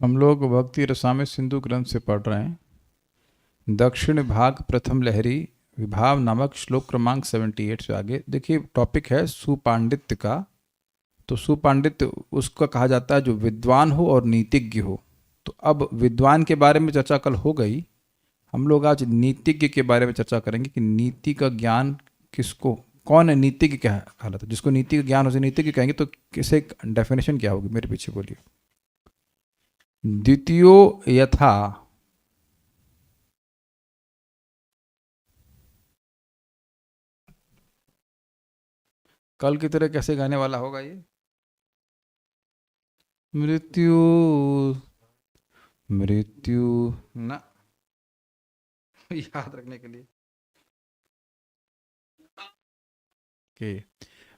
हम लोग भक्ति रसामृत सिंधु ग्रंथ से पढ़ रहे हैं। दक्षिण भाग प्रथम लहरी विभाव नामक श्लोक क्रमांक 78 से आगे देखिए। टॉपिक है सुपांडित्य का। तो सुपांडित्य उसका कहा जाता है जो विद्वान हो और नीतिज्ञ हो। तो अब विद्वान के बारे में चर्चा कल हो गई। हम लोग आज नीतिज्ञ के बारे में चर्चा करेंगे कि नीति का ज्ञान किसको, कौन है नीतिज्ञ, क्या हालत है। जिसको नीति का ज्ञान हो उसे नीतिज्ञ कहेंगे। तो किसे डेफिनेशन क्या होगी, मेरे पीछे बोलिए। द्वितीयो यथा, कल की तरह कैसे गाने वाला होगा ये। मृत्यु मृत्यु ना याद रखने के लिए के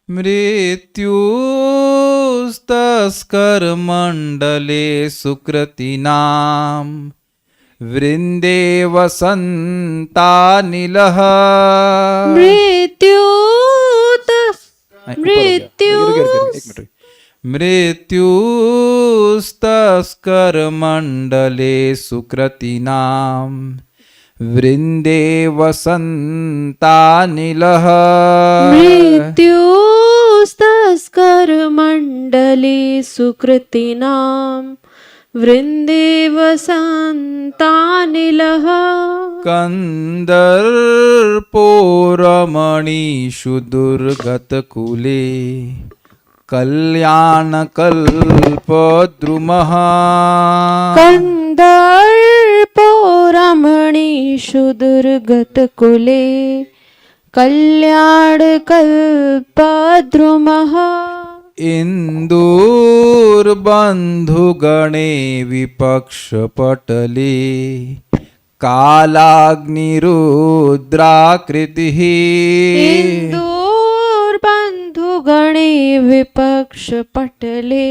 मृत्युस्तस्कर मंडले सुकृतिनाम वृंदे वसंतानिलः। मृत्युस्तस्कर मंडले सुकृतिनाम वृंदे वसंतानिलः। मृत्युस्तस्कर मंडले सुकृतिनां वृंदे वसंतानिलः। कंदर्पो रमणीषु दुर्गतकुले कल्याणकल्पद्रुमः। कंदर्पो रमणीषु दुर्गतकुले कल्याणकल्पद्रुमः। इंदुर्बन्धुगणे विपक्षपटले कालाग्निरुद्राकृतिः। इंदुर्बन्धुगणे विपक्षपटले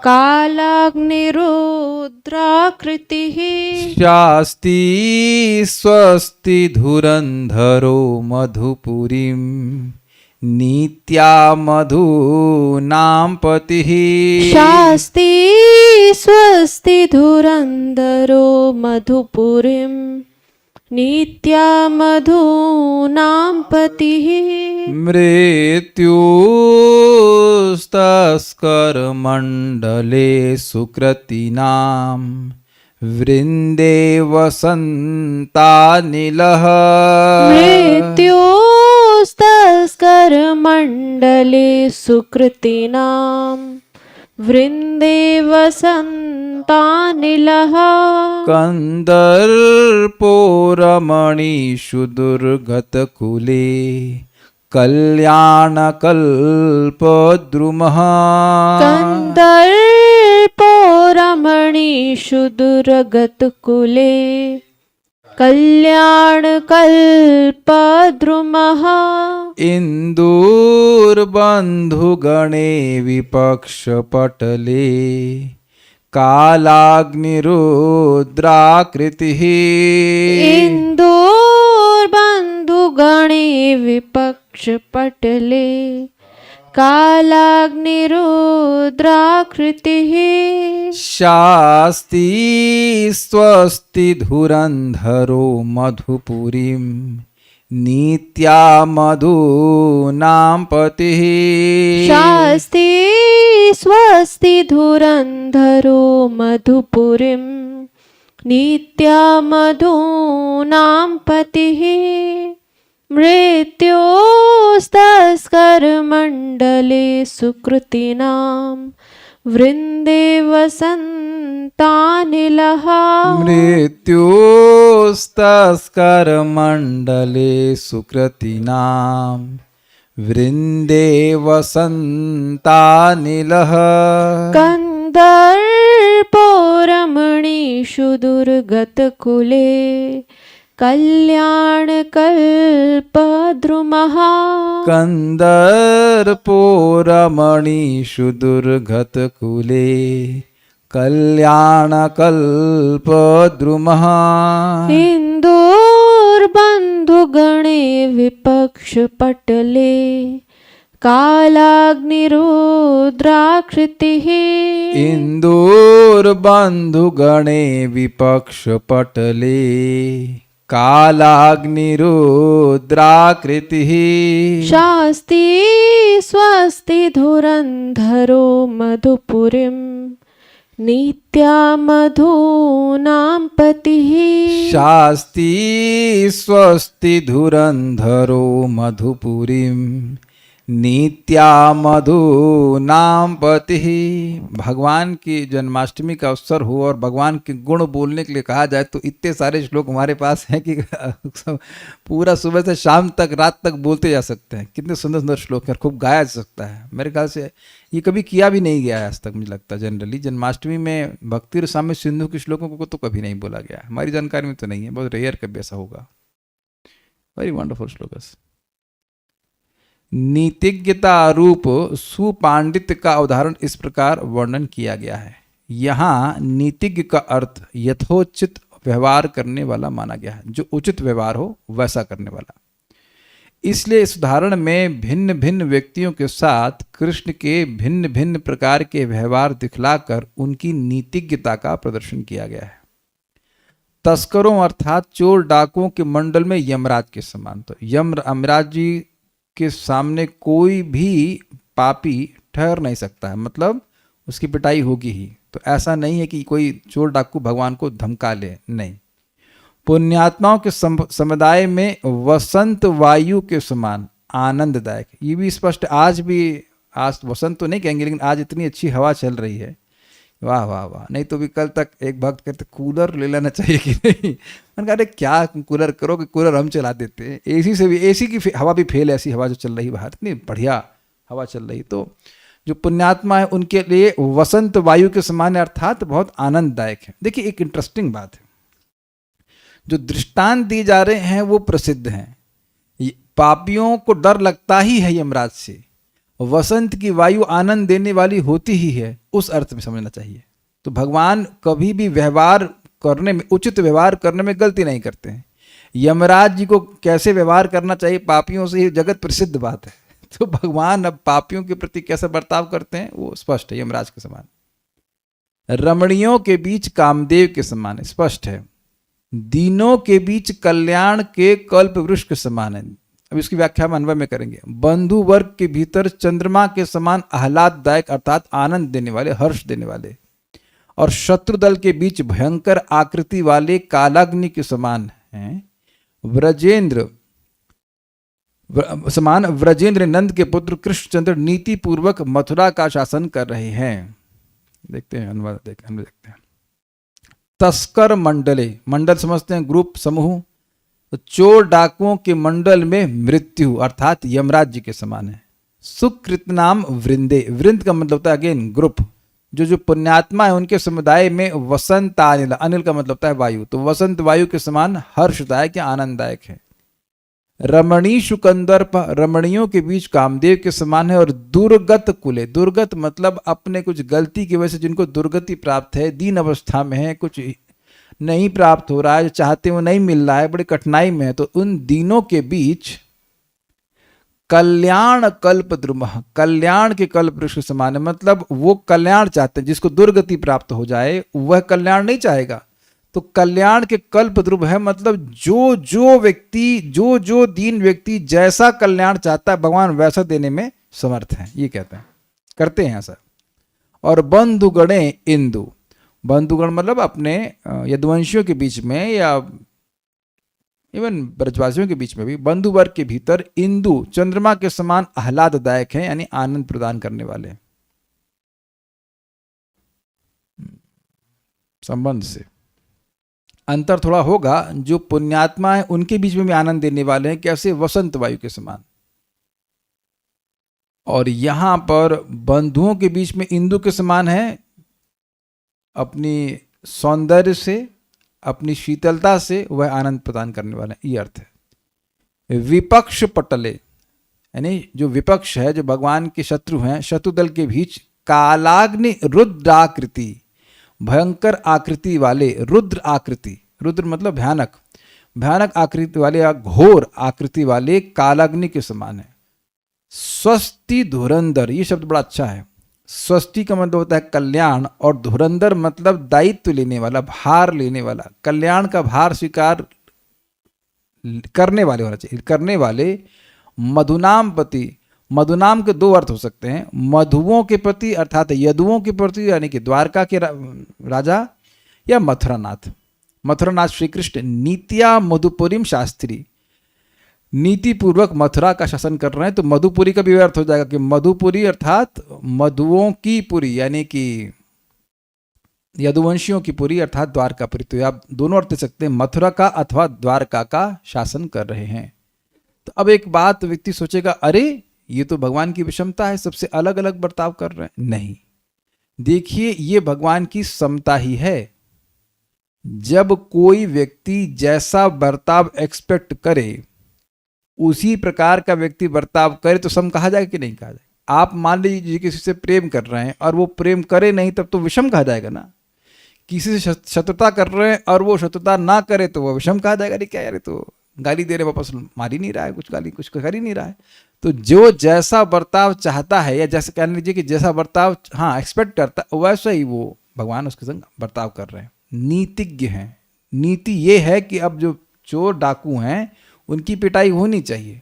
कालाग्निरुद्राकृतिः। शास्ति स्वस्ति धुरन्धरो मधुपुरीं नीत्या मधूनां पतिः। शास्ति स्वस्ति धुरन्धरो मधुपुरीं नीत्या मधूनां पतिः। मृत्युस्तस्कर मंडले सुकृतिनां वृंदे वसंतानिलः। मृत्युस्तस्कर मंडले सुकृतिनां वृंदे वसंतानिलः। कंदर्पो रमणीषु दुर्गतकुले कल्याणकल्पद्रुमः। कंदर्पो रमणीषु दुर्गतकुले कल्याणकल्पद्रुमः। इंदुर्बन्धुगणे विपक्षपटले कालाग्निरुद्राकृतिः। इंदुर्बन्धुगणे विपक्षपटले कालाग्निरुद्राकृतिः। शास्ति स्वस्ति धुरन्धरो मधुपुरीं नीत्या मधूनां पतिः। शास्ति स्वस्ति धुरन्धरो मधुपुरीं नीत्या मधूनां पतिः। मृत्युस्तस्कर मंडले सुकृतिनां वृंदे वसंतानिलः। मृत्युस्तस्कर मंडले सुकृतिनां वृंदे वसंतानिलः। कंदर्पो रमणीषु दुर्गतकुले कल्याणकल्पद्रुमः। कंदर्पो रमणीषु दुर्गतकुले कल्याणकल्पद्रुमः। इंदुर्बन्धुगणे विपक्षपटले कालाग्निरुद्राकृतिः इंदुर्बन्धुगणे विपक्षपटले कालाग्निरुद्राकृतिः शास्ति स्वस्ति धुरन्धरो मधुपुरीं नीत्या मधूनां पतिः शास्ति स्वस्ति धुरंधरो मधुपुरीं नीत्या मधुनाम पति। भगवान की जन्माष्टमी का अवसर हो और भगवान के गुण बोलने के लिए कहा जाए तो इतने सारे श्लोक हमारे पास हैं कि पूरा सुबह से शाम तक रात तक बोलते जा सकते हैं। कितने सुंदर सुंदर श्लोक हैं, खूब गाया जा सकता है। मेरे ख्याल से ये कभी किया भी नहीं गया है आज तक, मुझे लगता है जनरली जन्माष्टमी में भक्ति रसामृत सिंधु के श्लोकों को तो कभी नहीं बोला गया, हमारी जानकारी में तो नहीं है, बहुत रेयर कभी ऐसा होगा। Very wonderful shlokas. नीतिज्ञता रूप सुपांडित्य का उदाहरण इस प्रकार वर्णन किया गया है। यहाँ नीतिज्ञ का अर्थ यथोचित व्यवहार करने वाला माना गया है, जो उचित व्यवहार हो वैसा करने वाला। इसलिए इस उदाहरण में भिन्न भिन्न व्यक्तियों के साथ कृष्ण के भिन्न भिन्न प्रकार के व्यवहार दिखलाकर उनकी नीतिज्ञता का प्रदर्शन किया गया है। तस्करों अर्थात चोर डाकुओं के मंडल में यमराज के समान, तो यमराज जी के सामने कोई भी पापी ठहर नहीं सकता है, मतलब उसकी पिटाई होगी ही। तो ऐसा नहीं है कि कोई चोर डाकू भगवान को धमका ले, नहीं। पुण्यात्माओं के समुदाय में वसंत वायु के समान आनंददायक, ये भी स्पष्ट। आज वसंत तो नहीं कहेंगे, लेकिन आज इतनी अच्छी हवा चल रही है, वाह वाह वाह। नहीं तो भी कल तक एक भक्त कहते कूलर ले लेना चाहिए कि नहीं। मैंने कहा अरे क्या कूलर करो, कि कूलर हम चला देते हैं। एसी से भी, एसी की हवा भी फेल है, ऐसी हवा जो चल रही बाहर, इतनी बढ़िया हवा चल रही। तो जो पुण्यात्मा है उनके लिए वसंत वायु के समान है, अर्थात बहुत आनंददायक है। देखिए एक इंटरेस्टिंग बात है, जो दृष्टांत दिए जा रहे हैं वो प्रसिद्ध हैं। पापियों को डर लगता ही है यमराज से, वसंत की वायु आनंद देने वाली होती ही है, उस अर्थ में समझना चाहिए। तो भगवान कभी भी व्यवहार करने में, उचित व्यवहार करने में गलती नहीं करते हैं। यमराज जी को कैसे व्यवहार करना चाहिए पापियों से, ये जगत प्रसिद्ध बात है। तो भगवान अब पापियों के प्रति कैसा बर्ताव करते हैं वो स्पष्ट है, यमराज के समान। रमणियों के बीच कामदेव के समान है, स्पष्ट है। दीनों के बीच कल्याण के कल्प वृक्ष के समान है। अब इसकी व्याख्या हम अन्वय में करेंगे। बंधु वर्ग के भीतर चंद्रमा के समान आह्लाददायक अर्थात आनंद देने वाले, हर्ष देने वाले, और शत्रु दल के बीच भयंकर आकृति वाले कालाग्नि के समान हैं। व्रजेंद्र नंद के पुत्र कृष्णचंद्र नीति पूर्वक मथुरा का शासन कर रहे हैं। देखते हैं अनुवाद, देखते हैं। तस्कर मंडले, मंडल समझते हैं ग्रुप, समूह। तो चोर डाकुओं के मंडल में मृत्यु अर्थात यमराज जी के समान है। सुकृत नाम वृंदे, वृंद का मतलब होता है अगेन ग्रुप। जो पुण्यात्मा है उनके समुदाय में वसंत अनिल, अनिल का मतलब होता है वायु, तो वसंत वायु के समान हर्षदायक या आनंददायक है। रमणी शुकंदर, रमणियों के बीच कामदेव के समान है। और दुर्गत कुले, दुर्गत मतलब अपने कुछ गलती की वजह से जिनको दुर्गति प्राप्त है, दीन अवस्था में है, कुछ नहीं प्राप्त हो रहा है, जो चाहते वो नहीं मिल रहा है, बड़ी कठिनाई में है, तो उन दीनों के बीच कल्याण कल्प द्रुम, कल्याण के कल्प वृक्ष समान है। मतलब वो कल्याण चाहते हैं, जिसको दुर्गति प्राप्त हो जाए वह कल्याण नहीं चाहेगा, तो कल्याण के कल्प ध्रुव है। मतलब जो व्यक्ति, जो दीन व्यक्ति जैसा कल्याण चाहता है भगवान वैसा देने में समर्थ है, ये कहते हैं, करते हैं ऐसा। और बंधुगणे इंदु, बंधुगण मतलब अपने यदुवंशियों के बीच में या इवन ब्रजवासियों के बीच में भी बंधु वर्ग के भीतर इंदु चंद्रमा के समान आह्लाददायक है, यानी आनंद प्रदान करने वाले। संबंध से अंतर थोड़ा होगा, जो पुण्यात्मा है उनके बीच में भी आनंद देने वाले हैं, कैसे, वसंत वायु के समान। और यहां पर बंधुओं के बीच में इंदु के समान है, अपनी सौंदर्य से, अपनी शीतलता से वह आनंद प्रदान करने वाले हैं, ये अर्थ है। विपक्ष पटले, यानी जो विपक्ष है, जो भगवान के शत्रु हैं, शत्रु दल के बीच कालाग्नि रुद्राकृति, भयंकर आकृति वाले, रुद्र आकृति, रुद्र मतलब भयानक, भयानक आकृति वाले या घोर आकृति वाले कालाग्नि के समान है। स्वस्ति धुरंधर, ये शब्द बड़ा अच्छा है। स्वस्ति का मतलब होता है कल्याण, और धुरंधर मतलब दायित्व लेने वाला, भार लेने वाला, कल्याण का भार स्वीकार करने वाले होना चाहिए, करने वाले। मधुनाम पति, मधुनाम के दो अर्थ हो सकते हैं, मधुओं के प्रति अर्थात यदुओं के प्रति यानी कि द्वारका के राजा, या मथुरानाथ। मथुरानाथ श्री कृष्ण नीत्या मधुपुरीम शास्त्री, नीति पूर्वक मथुरा का शासन कर रहे हैं। तो मधुपुरी का भी अर्थ हो जाएगा कि मधुपुरी अर्थात मधुओं की पुरी, यानी कि यदुवंशियों की पुरी अर्थात द्वारकापुरी। तो आप दोनों अर्थ दे सकते हैं, मथुरा का अथवा द्वारका का शासन कर रहे हैं। तो अब एक बात व्यक्ति सोचेगा, अरे ये तो भगवान की विषमता है, सबसे अलग अलग बर्ताव कर रहे हैं। नहीं, देखिए ये भगवान की समता ही है। जब कोई व्यक्ति जैसा बर्ताव एक्सपेक्ट करे उसी प्रकार का व्यक्ति बर्ताव करे तो सम कहा जाएगा कि नहीं कहा जाएगा। आप मान लीजिए किसी से प्रेम कर रहे हैं और वो प्रेम करे नहीं, तब तो विषम कहा जाएगा ना। किसी से शत्रुता कर रहे हैं और वो शत्रुता ना करे तो वो विषम कहा जाएगा। अरे क्या यार, तो गाली दे रहे, वापस मार ही नहीं रहा है, कुछ गाली कुछ कर ही नहीं रहा है। तो जो जैसा बर्ताव चाहता है, या जैसे कह लीजिए कि जैसा बर्ताव हाँ एक्सपेक्ट करता है, वैसा ही वो भगवान उसके संग बर्ताव कर रहे हैं। नीतिज्ञ हैं। नीति ये है कि अब जो चोर डाकू हैं उनकी पिटाई होनी चाहिए।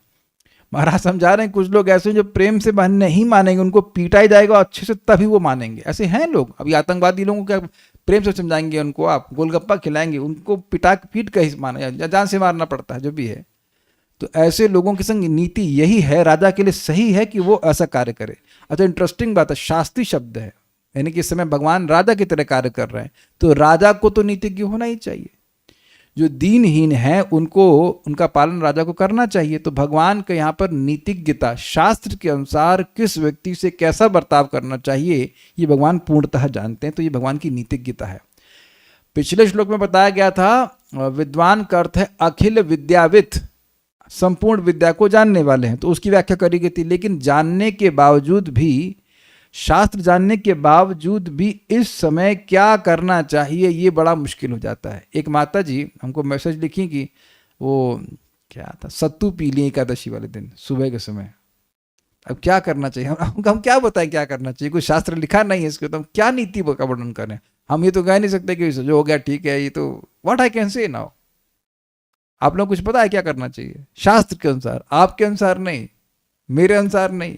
महाराज समझा रहे हैं, कुछ लोग ऐसे हैं जो प्रेम से नहीं मानेंगे, उनको पीटा जाएगा अच्छे से तभी वो मानेंगे। ऐसे हैं लोग। अभी आतंकवादी लोगों को क्या प्रेम से समझाएंगे, उनको आप गोलगप्पा खिलाएंगे, उनको पीट कर ही माना, जान से मारना पड़ता है जो भी है। तो ऐसे लोगों के संग नीति यही है, राजा के लिए सही है कि वो ऐसा कार्य करे। अच्छा इंटरेस्टिंग बात है, शास्त्री शब्द है, यानी कि इस समय भगवान राजा की तरह कार्य कर रहे हैं, तो राजा को तो नीतिज्ञ होना ही चाहिए। जो दीनहीन है उनको, उनका पालन राजा को करना चाहिए। तो भगवान के यहाँ पर नीतिज्ञता, शास्त्र के अनुसार किस व्यक्ति से कैसा बर्ताव करना चाहिए, ये भगवान पूर्णतः जानते हैं। तो ये भगवान की नीतिज्ञता है। पिछले श्लोक में बताया गया था विद्वान का अर्थ है अखिल विद्यावित, संपूर्ण विद्या को जानने वाले हैं। तो उसकी व्याख्या करी गई थी। लेकिन जानने के बावजूद भी, शास्त्र जानने के बावजूद भी इस समय क्या करना चाहिए ये बड़ा मुश्किल हो जाता है। एक माता जी हमको मैसेज लिखी कि वो क्या था, सत्तू पी लिए एकादशी वाले दिन सुबह के समय। अब क्या करना चाहिए, हम क्या बताएं क्या करना चाहिए, कोई शास्त्र लिखा नहीं है इसके, तो हम क्या नीति का वर्णन करें। हम ये तो कह नहीं सकते कि जो हो गया ठीक है, ये तो what I can say now. आप लोग कुछ पता है क्या करना चाहिए शास्त्र के अनुसार, आपके अनुसार नहीं, मेरे अनुसार नहीं।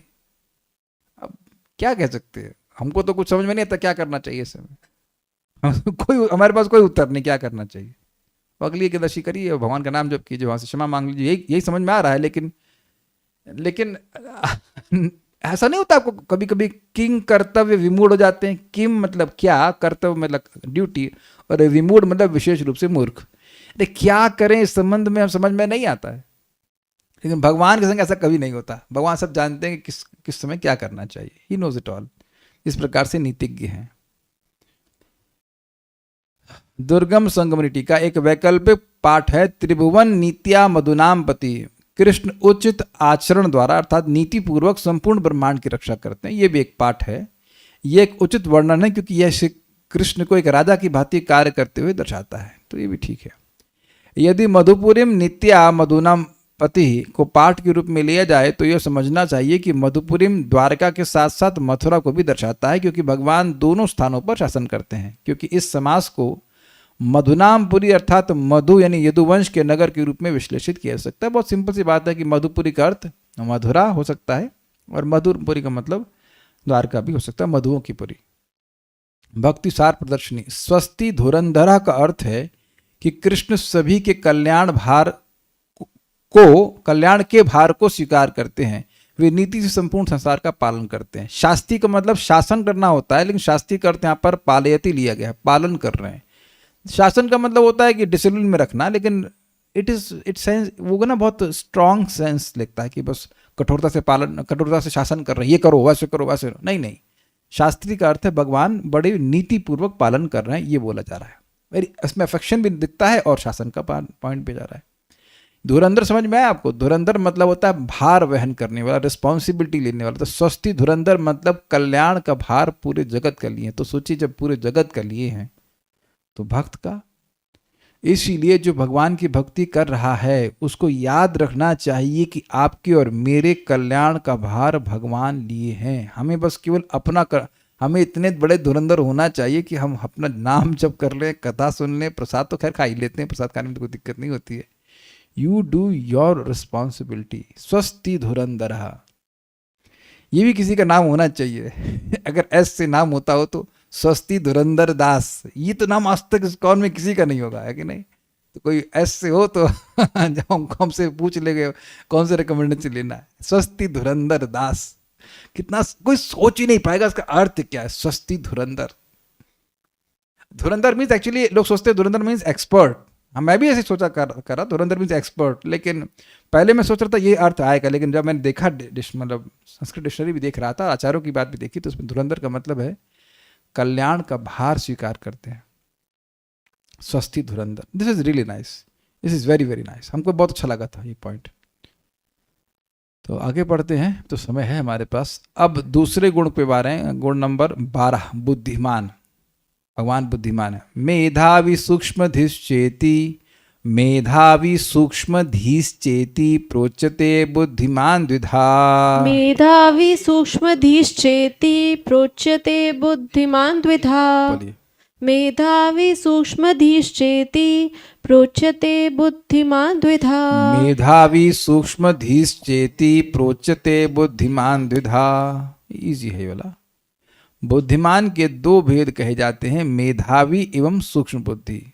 क्या कह सकते हैं, हमको तो कुछ समझ में नहीं आता क्या करना चाहिए इस समय। कोई हमारे पास कोई उत्तर नहीं क्या करना चाहिए। अगली एकादशी करिए, भगवान का नाम जप कीजिए, वहां से क्षमा मांग लीजिए, यही समझ में आ रहा है। लेकिन ऐसा नहीं होता आपको कभी कभी किंग कर्तव्य विमूढ़ हो जाते हैं। किम मतलब क्या, कर्तव्य मतलब ड्यूटी, और विमूढ़ मतलब विशेष रूप से मूर्ख। अरे क्या करें इस संबंध में हम समझ में नहीं आता है। लेकिन भगवान के संग ऐसा कभी नहीं होता। भगवान सब जानते हैं कि किस समय क्या करना चाहिए। He knows it all. इस प्रकार से नीतिज्ञ हैं। दुर्गम संगमनी टीका एक वैकल्पिक पाठ है, त्रिभुवन नीत्या मधुनाम पति। कृष्ण उचित आचरण द्वारा अर्थात नीति पूर्वक संपूर्ण ब्रह्मांड की रक्षा करते हैं। ये भी एक पाठ है। ये एक उचित वर्णन है क्योंकि यह श्री कृष्ण को एक राजा की भांति कार्य करते हुए दर्शाता है। तो ये भी ठीक है। यदि मधुपुरीम नित्या मधुनाम पति को पाठ के रूप में लिया जाए तो यह समझना चाहिए कि मधुपुरीम द्वारका के साथ साथ मथुरा को भी दर्शाता है, क्योंकि भगवान दोनों स्थानों पर शासन करते हैं। क्योंकि इस समास को मधुनामपुरी अर्थात मधु यानी यदुवंश के नगर के रूप में विश्लेषित किया जा सकता है। बहुत सिंपल सी बात है कि मधुपुरी का अर्थ मधुरा हो सकता है और मधुरपुरी का मतलब द्वारका भी हो सकता है, मधुओं की पुरी। भक्ति सार प्रदर्शनी। स्वस्ति धुरंधरा का अर्थ है कि कृष्ण सभी के कल्याण के भार को स्वीकार करते हैं। वे नीति से संपूर्ण संसार का पालन करते हैं। शास्त्री का मतलब शासन करना होता है, लेकिन शास्त्री का अर्थ यहाँ पर पालयति लिया गया है, पालन कर रहे हैं। शासन का मतलब होता है कि डिसिप्लिन में रखना, लेकिन इट सेंस वो ना बहुत स्ट्रॉन्ग सेंस लगता है कि बस कठोरता से शासन कर रहे हैं, ये करो वैसे करो वैसे। नहीं, शास्त्री का अर्थ है भगवान बड़े नीति पूर्वक पालन कर रहे हैं, ये बोला जा रहा है। इसमें अफेक्शन भी दिखता है और शासन का पॉइंट भी जा रहा है। धुरंधर समझ में आया आपको? धुरंधर मतलब होता है भार वहन करने वाला, रिस्पॉन्सिबिलिटी लेने वाला। तो स्वस्ति धुरंधर मतलब कल्याण का भार पूरे जगत का लिए। तो सोचिए जब पूरे जगत का लिए हैं तो भक्त का, इसीलिए जो भगवान की भक्ति कर रहा है उसको याद रखना चाहिए कि आपके और मेरे कल्याण का भार भगवान लिए हैं। हमें बस केवल हमें इतने बड़े धुरंधर होना चाहिए कि हम अपना नाम जप कर लें, कथा सुन लें, प्रसाद तो खैर खा ही लेते हैं, प्रसाद खाने में तो कोई दिक्कत नहीं होती है। You do your responsibility. स्वस्ति धुरंधरः, ये भी किसी का नाम होना चाहिए। अगर एस से नाम होता हो तो स्वस्ति धुरंधर दास, ये तो नाम आज तक इस्कॉन में किसी का नहीं होगा, है कि नहीं? तो कोई एस से हो तो हमसे पूछ लेंगे कौन से रिकमेंडेशन लेना है। स्वस्ति धुरंधर दास, कितना कोई सोच ही नहीं पाएगा इसका अर्थ क्या है। स्वस्ति धुरंधर, धुरंधर मीन्स एक्चुअली लोग सोचते हैं धुरंधर मीन्स एक्सपर्ट। मैं भी ऐसे सोचा करा धुरंधर मीन्स एक्सपर्ट, लेकिन पहले मैं सोच रहा था ये अर्थ आएगा, लेकिन जब मैंने देखा मतलब संस्कृत डिक्शनरी भी देख रहा था, आचार्यों की बात भी देखी, तो उसमें धुरंधर का मतलब है कल्याण का भार स्वीकार करते हैं। स्वस्ति धुरंधर, this is really nice, this is very very nice, हमको बहुत अच्छा लगा था ये पॉइंट। तो आगे बढ़ते हैं, तो समय है हमारे पास। अब दूसरे गुण पे आ रहे हैं, गुण नंबर 12, बुद्धिमान। भगवान बुद्धिमान है। मेधावी सूक्ष्म धीश्चेति, मेधावी सूक्ष्म धीश्चेति प्रोच्यते बुद्धिमान द्विधा। मेधावी सूक्ष्मधीश्चेति प्रोच्यते बुद्धिमान द्विधा। बोलिए। मेधावी सूक्ष्मधीश्चेति प्रोच्यते बुद्धिमान द्विधा। मेधावी सूक्ष्म धीश्चेति प्रोच्यते बुद्धिमान द्विधा। इजी है ये वाला। बुद्धिमान के दो भेद कहे जाते हैं, मेधावी एवं सूक्ष्म बुद्धि।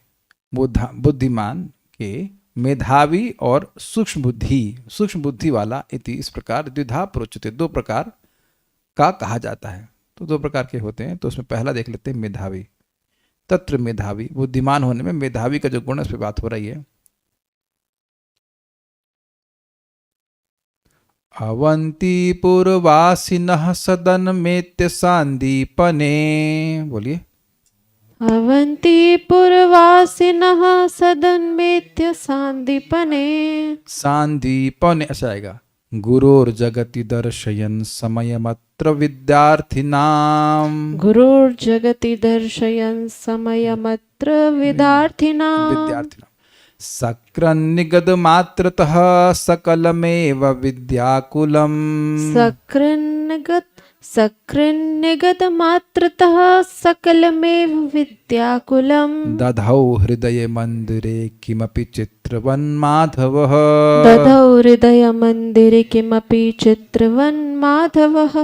बुद्धिमान के मेधावी और सूक्ष्म बुद्धि वाला इति, इस प्रकार द्विधा प्रोच्यते, दो प्रकार का कहा जाता है। तो दो प्रकार के होते हैं, तो उसमें पहला देख लेते हैं मेधावी। तत्र मेधावी, बुद्धिमान होने में मेधावी का जो गुण है उस पर बात हो रही है। अवंती पूर्वासिनः सदनमेत्य सांदीपने। बोलिए। अवंती पूर्वासिनः सदनमेत्य सांदीपने। सांदीपने अच्छा आएगा। गुरोर्जगति दर्शयन् समयमत्र विद्यार्थिनाम्। गुरोर्जगति दर्शयन् समयमत्र विद्यार्थिनाम्। सक्रन्निगतमात्रतः सकलमेव विद्याकुलम्। सकृन्निगतमात्रतः सकलमेव विद्याकुलम्। दधौ हृदये मंदिरे किमपि चित्रवन् माधवः। दधौ हृदय मंदिरे किमपि चित्रवन् माधवः।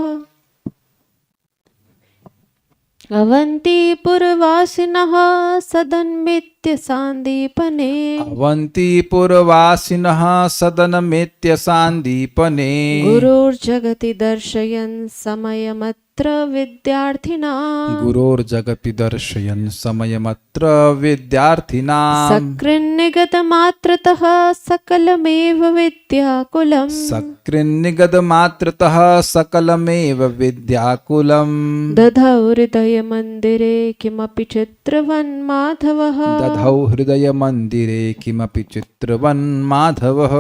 अवंती पुरवासिनः सदनमेत्य सांदीपने। अवंती पुरवासिनः सदनमेत्य सांदीपने। गुरोर्जगति दर्शयन् समयमत्र विद्यार्थिनाम्। गुरोर्जगति दर्शयन् समयमत्र विद्यार्थिनाम्। सकृन्निगतमात्रतः सकलमेव विद्याकुलम्। सकृन्निगतमात्रतः सकलमेव विद्याकुलम्। दधौ हृदय मंदिरे किमपि चित्रवन् माधवः। दधौ हृदय मंदिरे किमपि चित्रवन् माधवः।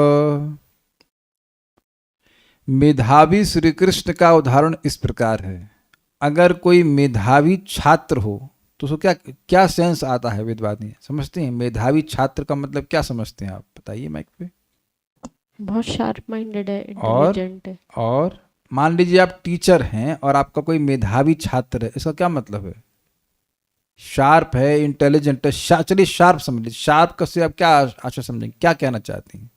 मेधावी श्री कृष्ण का उदाहरण इस प्रकार है। अगर कोई मेधावी छात्र हो तो उसको क्या क्या सेंस आता है, विद्वानी समझते हैं? मेधावी छात्र का मतलब क्या समझते हैं आप, बताइए माइक पे। बहुत शार्प माइंडेड है, इंटेलिजेंट है। और मान लीजिए आप टीचर हैं और आपका कोई मेधावी छात्र है, इसका क्या मतलब है? शार्प है, इंटेलिजेंट है। चलिए शार्प समझ लीजिए। शार्प का से आप क्या आशा समझेंगे, क्या कहना चाहती हैं?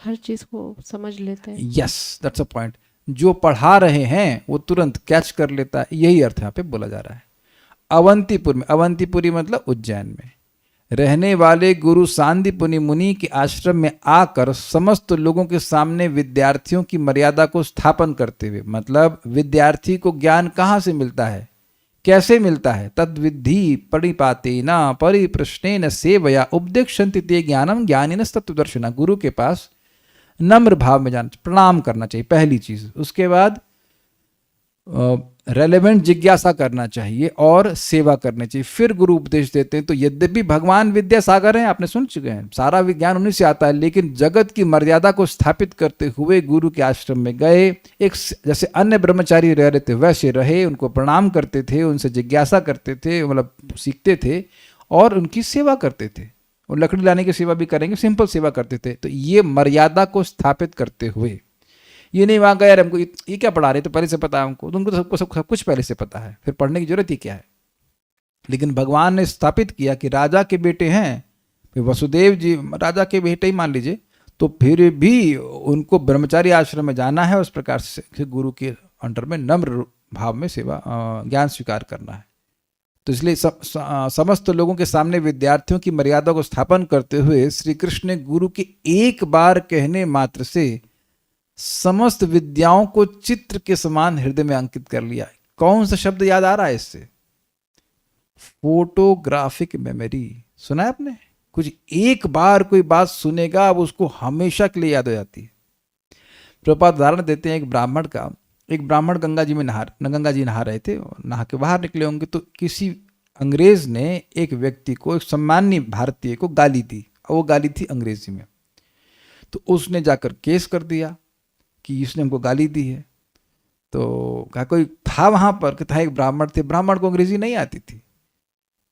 हर चीज को समझ लेते हैं। Yes, that's a point. जो पढ़ा रहे हैं वो तुरंत कैच कर लेता है, यही अर्थ यहाँ पे बोला जा रहा है। अवंतीपुर में, अवंतीपुरी मतलब उज्जैन में रहने वाले गुरु सांदीपनि मुनि के आश्रम में आकर समस्त लोगों के सामने विद्यार्थियों की मर्यादा को स्थापन करते हुए, मतलब विद्यार्थी को ज्ञान कहाँ से मिलता है, कैसे मिलता है? तद्विद्धि परिपातेन परिप्रश्नेन सेवया उपदेक्षन्ति ते ज्ञानम ज्ञानिनस् तत्त्वदर्शिनः। गुरु के पास नम्र भाव में जाना, प्रणाम करना चाहिए पहली चीज। उसके बाद रेलेवेंट जिज्ञासा करना चाहिए और सेवा करनी चाहिए। फिर गुरु उपदेश देते हैं। तो यद्यपि भगवान विद्या सागर हैं, आपने सुन चुके हैं, सारा विज्ञान उन्हीं से आता है, लेकिन जगत की मर्यादा को स्थापित करते हुए गुरु के आश्रम में गए। एक जैसे अन्य ब्रह्मचारी रह रहे थे वैसे रहे, उनको प्रणाम करते थे, उनसे जिज्ञासा करते थे, मतलब सीखते थे और उनकी सेवा करते थे। और लकड़ी लाने की सेवा भी करेंगे, सिंपल सेवा करते थे। तो ये मर्यादा को स्थापित करते हुए, ये नहीं वहाँ गया यार हमको ये क्या पढ़ा रहे, तो पहले से पता है हमको, तो उनको तो सबको सब कुछ पहले से पता है, फिर पढ़ने की जरूरत ही क्या है। लेकिन भगवान ने स्थापित किया कि राजा के बेटे हैं, फिर वसुदेव जी राजा के बेटे ही मान लीजिए, तो फिर भी उनको ब्रह्मचारी आश्रम में जाना है, उस प्रकार से गुरु के अंडर में नम्र भाव में सेवा ज्ञान स्वीकार करना है। तो इसलिए समस्त लोगों के सामने विद्यार्थियों की मर्यादा को स्थापन करते हुए श्री कृष्ण ने गुरु के एक बार कहने मात्र से समस्त विद्याओं को चित्र के समान हृदय में अंकित कर लिया। कौन सा शब्द याद आ रहा है इससे? Photographic memory. सुना है आपने? कुछ एक बार कोई बात सुनेगा, अब उसको हमेशा के लिए याद हो जाती है। प्रभुपाद उदाहरण देते हैं एक ब्राह्मण का। एक ब्राह्मण गंगा जी नहा रहे थे, नहा के बाहर निकले होंगे, तो किसी अंग्रेज ने एक व्यक्ति को, एक सम्मानीय भारतीय को गाली दी, और वो गाली थी अंग्रेजी में। तो उसने जाकर केस कर दिया कि इसने हमको गाली दी है। तो कहा कोई था वहाँ पर कि था, एक ब्राह्मण थे, ब्राह्मण को अंग्रेजी नहीं आती थी।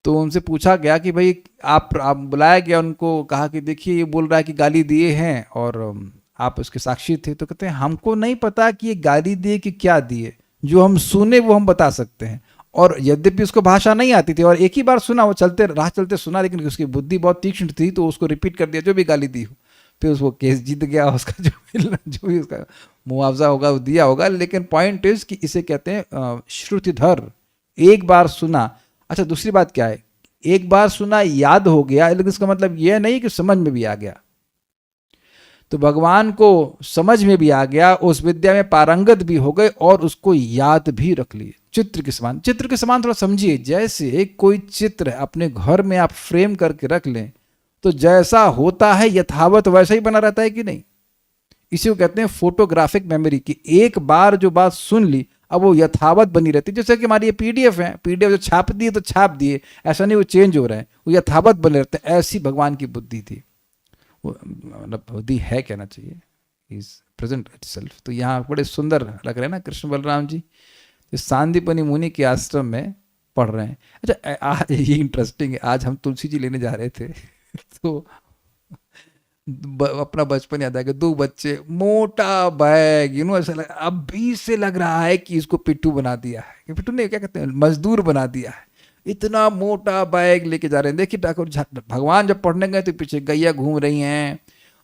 तो उनसे पूछा गया कि भाई आप बुलाया गया, उनको कहा कि देखिए ये बोल रहा है कि गाली दिए हैं और आप उसके साक्षी थे। तो कहते हैं हमको नहीं पता कि ये गाली दिए कि क्या दिए, जो हम सुने वो हम बता सकते हैं। और यद्यपि उसको भाषा नहीं आती थी, और एक ही बार सुना, वो चलते राह चलते सुना, लेकिन उसकी बुद्धि बहुत तीक्ष्ण थी, तो उसको रिपीट कर दिया जो भी गाली दी हो। फिर उसको केस जीत गया, उसका जो भी उसका मुआवजा होगा वो दिया होगा। लेकिन पॉइंट इज कि इसे कहते हैं श्रुतिधर, एक बार सुना। अच्छा, दूसरी बात क्या है, एक बार सुना याद हो गया, लेकिन इसका मतलब यह नहीं कि समझ में भी आ गया। तो भगवान को समझ में भी आ गया, उस विद्या में पारंगत भी हो गए, और उसको याद भी रख लिए। चित्र के समान, चित्र के समान थोड़ा समझिए, जैसे कोई चित्र अपने घर में आप फ्रेम करके रख लें, तो जैसा होता है यथावत वैसा ही बना रहता है कि नहीं। इसी को कहते हैं फोटोग्राफिक मेमोरी, की एक बार जो बात सुन ली अब वो यथावत बनी रहती है। जैसे कि हमारी ये पीडीएफ है, पीडीएफ जो छाप दिए तो छाप दिए, ऐसा नहीं वो चेंज हो रहा है, वो यथावत बने रहते हैं। ऐसी भगवान की बुद्धि थी, मतलब बुद्धि है कहना चाहिए, इज प्रेजेंट इटसेल्फ। तो यहाँ बड़े सुंदर लग रहे हैं ना कृष्ण बलराम जी, सांदीपनि मुनि के आश्रम में पढ़ रहे हैं। अच्छा, आज ये इंटरेस्टिंग है, आज हम तुलसी जी लेने जा रहे थे तो अपना बचपन याद आ गया। 2 बच्चे, मोटा बैग, ऐसा लगा अभी से लग रहा है कि इसको पिट्ठू बना दिया है, पिट्ठू नहीं क्या कहते हैं, मजदूर बना दिया है। इतना मोटा बैग लेके जा रहे हैं। देखिए ठाकुर भगवान जब पढ़ने गए तो पीछे गैया घूम रही हैं,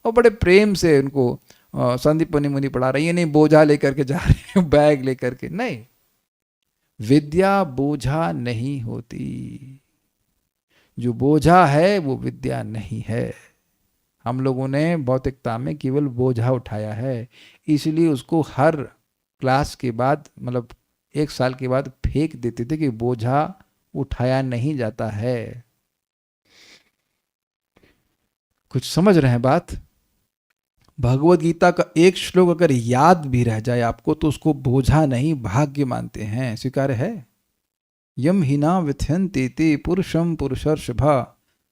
और बड़े प्रेम से उनको संदीपनि मुनि पढ़ा रही है। नहीं बोझा लेकर के जा रहे हैं, बैग लेकर के नहीं। विद्या बोझा नहीं होती, जो बोझा है वो विद्या नहीं है। हम लोगों ने भौतिकता में केवल बोझा उठाया है, इसलिए उसको हर क्लास के बाद, मतलब 1 साल के बाद फेंक देते थे कि बोझा उठाया नहीं जाता है। कुछ समझ रहे हैं बात? भगवत गीता का एक श्लोक अगर याद भी रह जाए आपको, तो उसको बोझा नहीं भाग्य मानते हैं। स्वीकार्य है? यम हिना विथयन्ते ते पुरुषम पुरुषर्षभा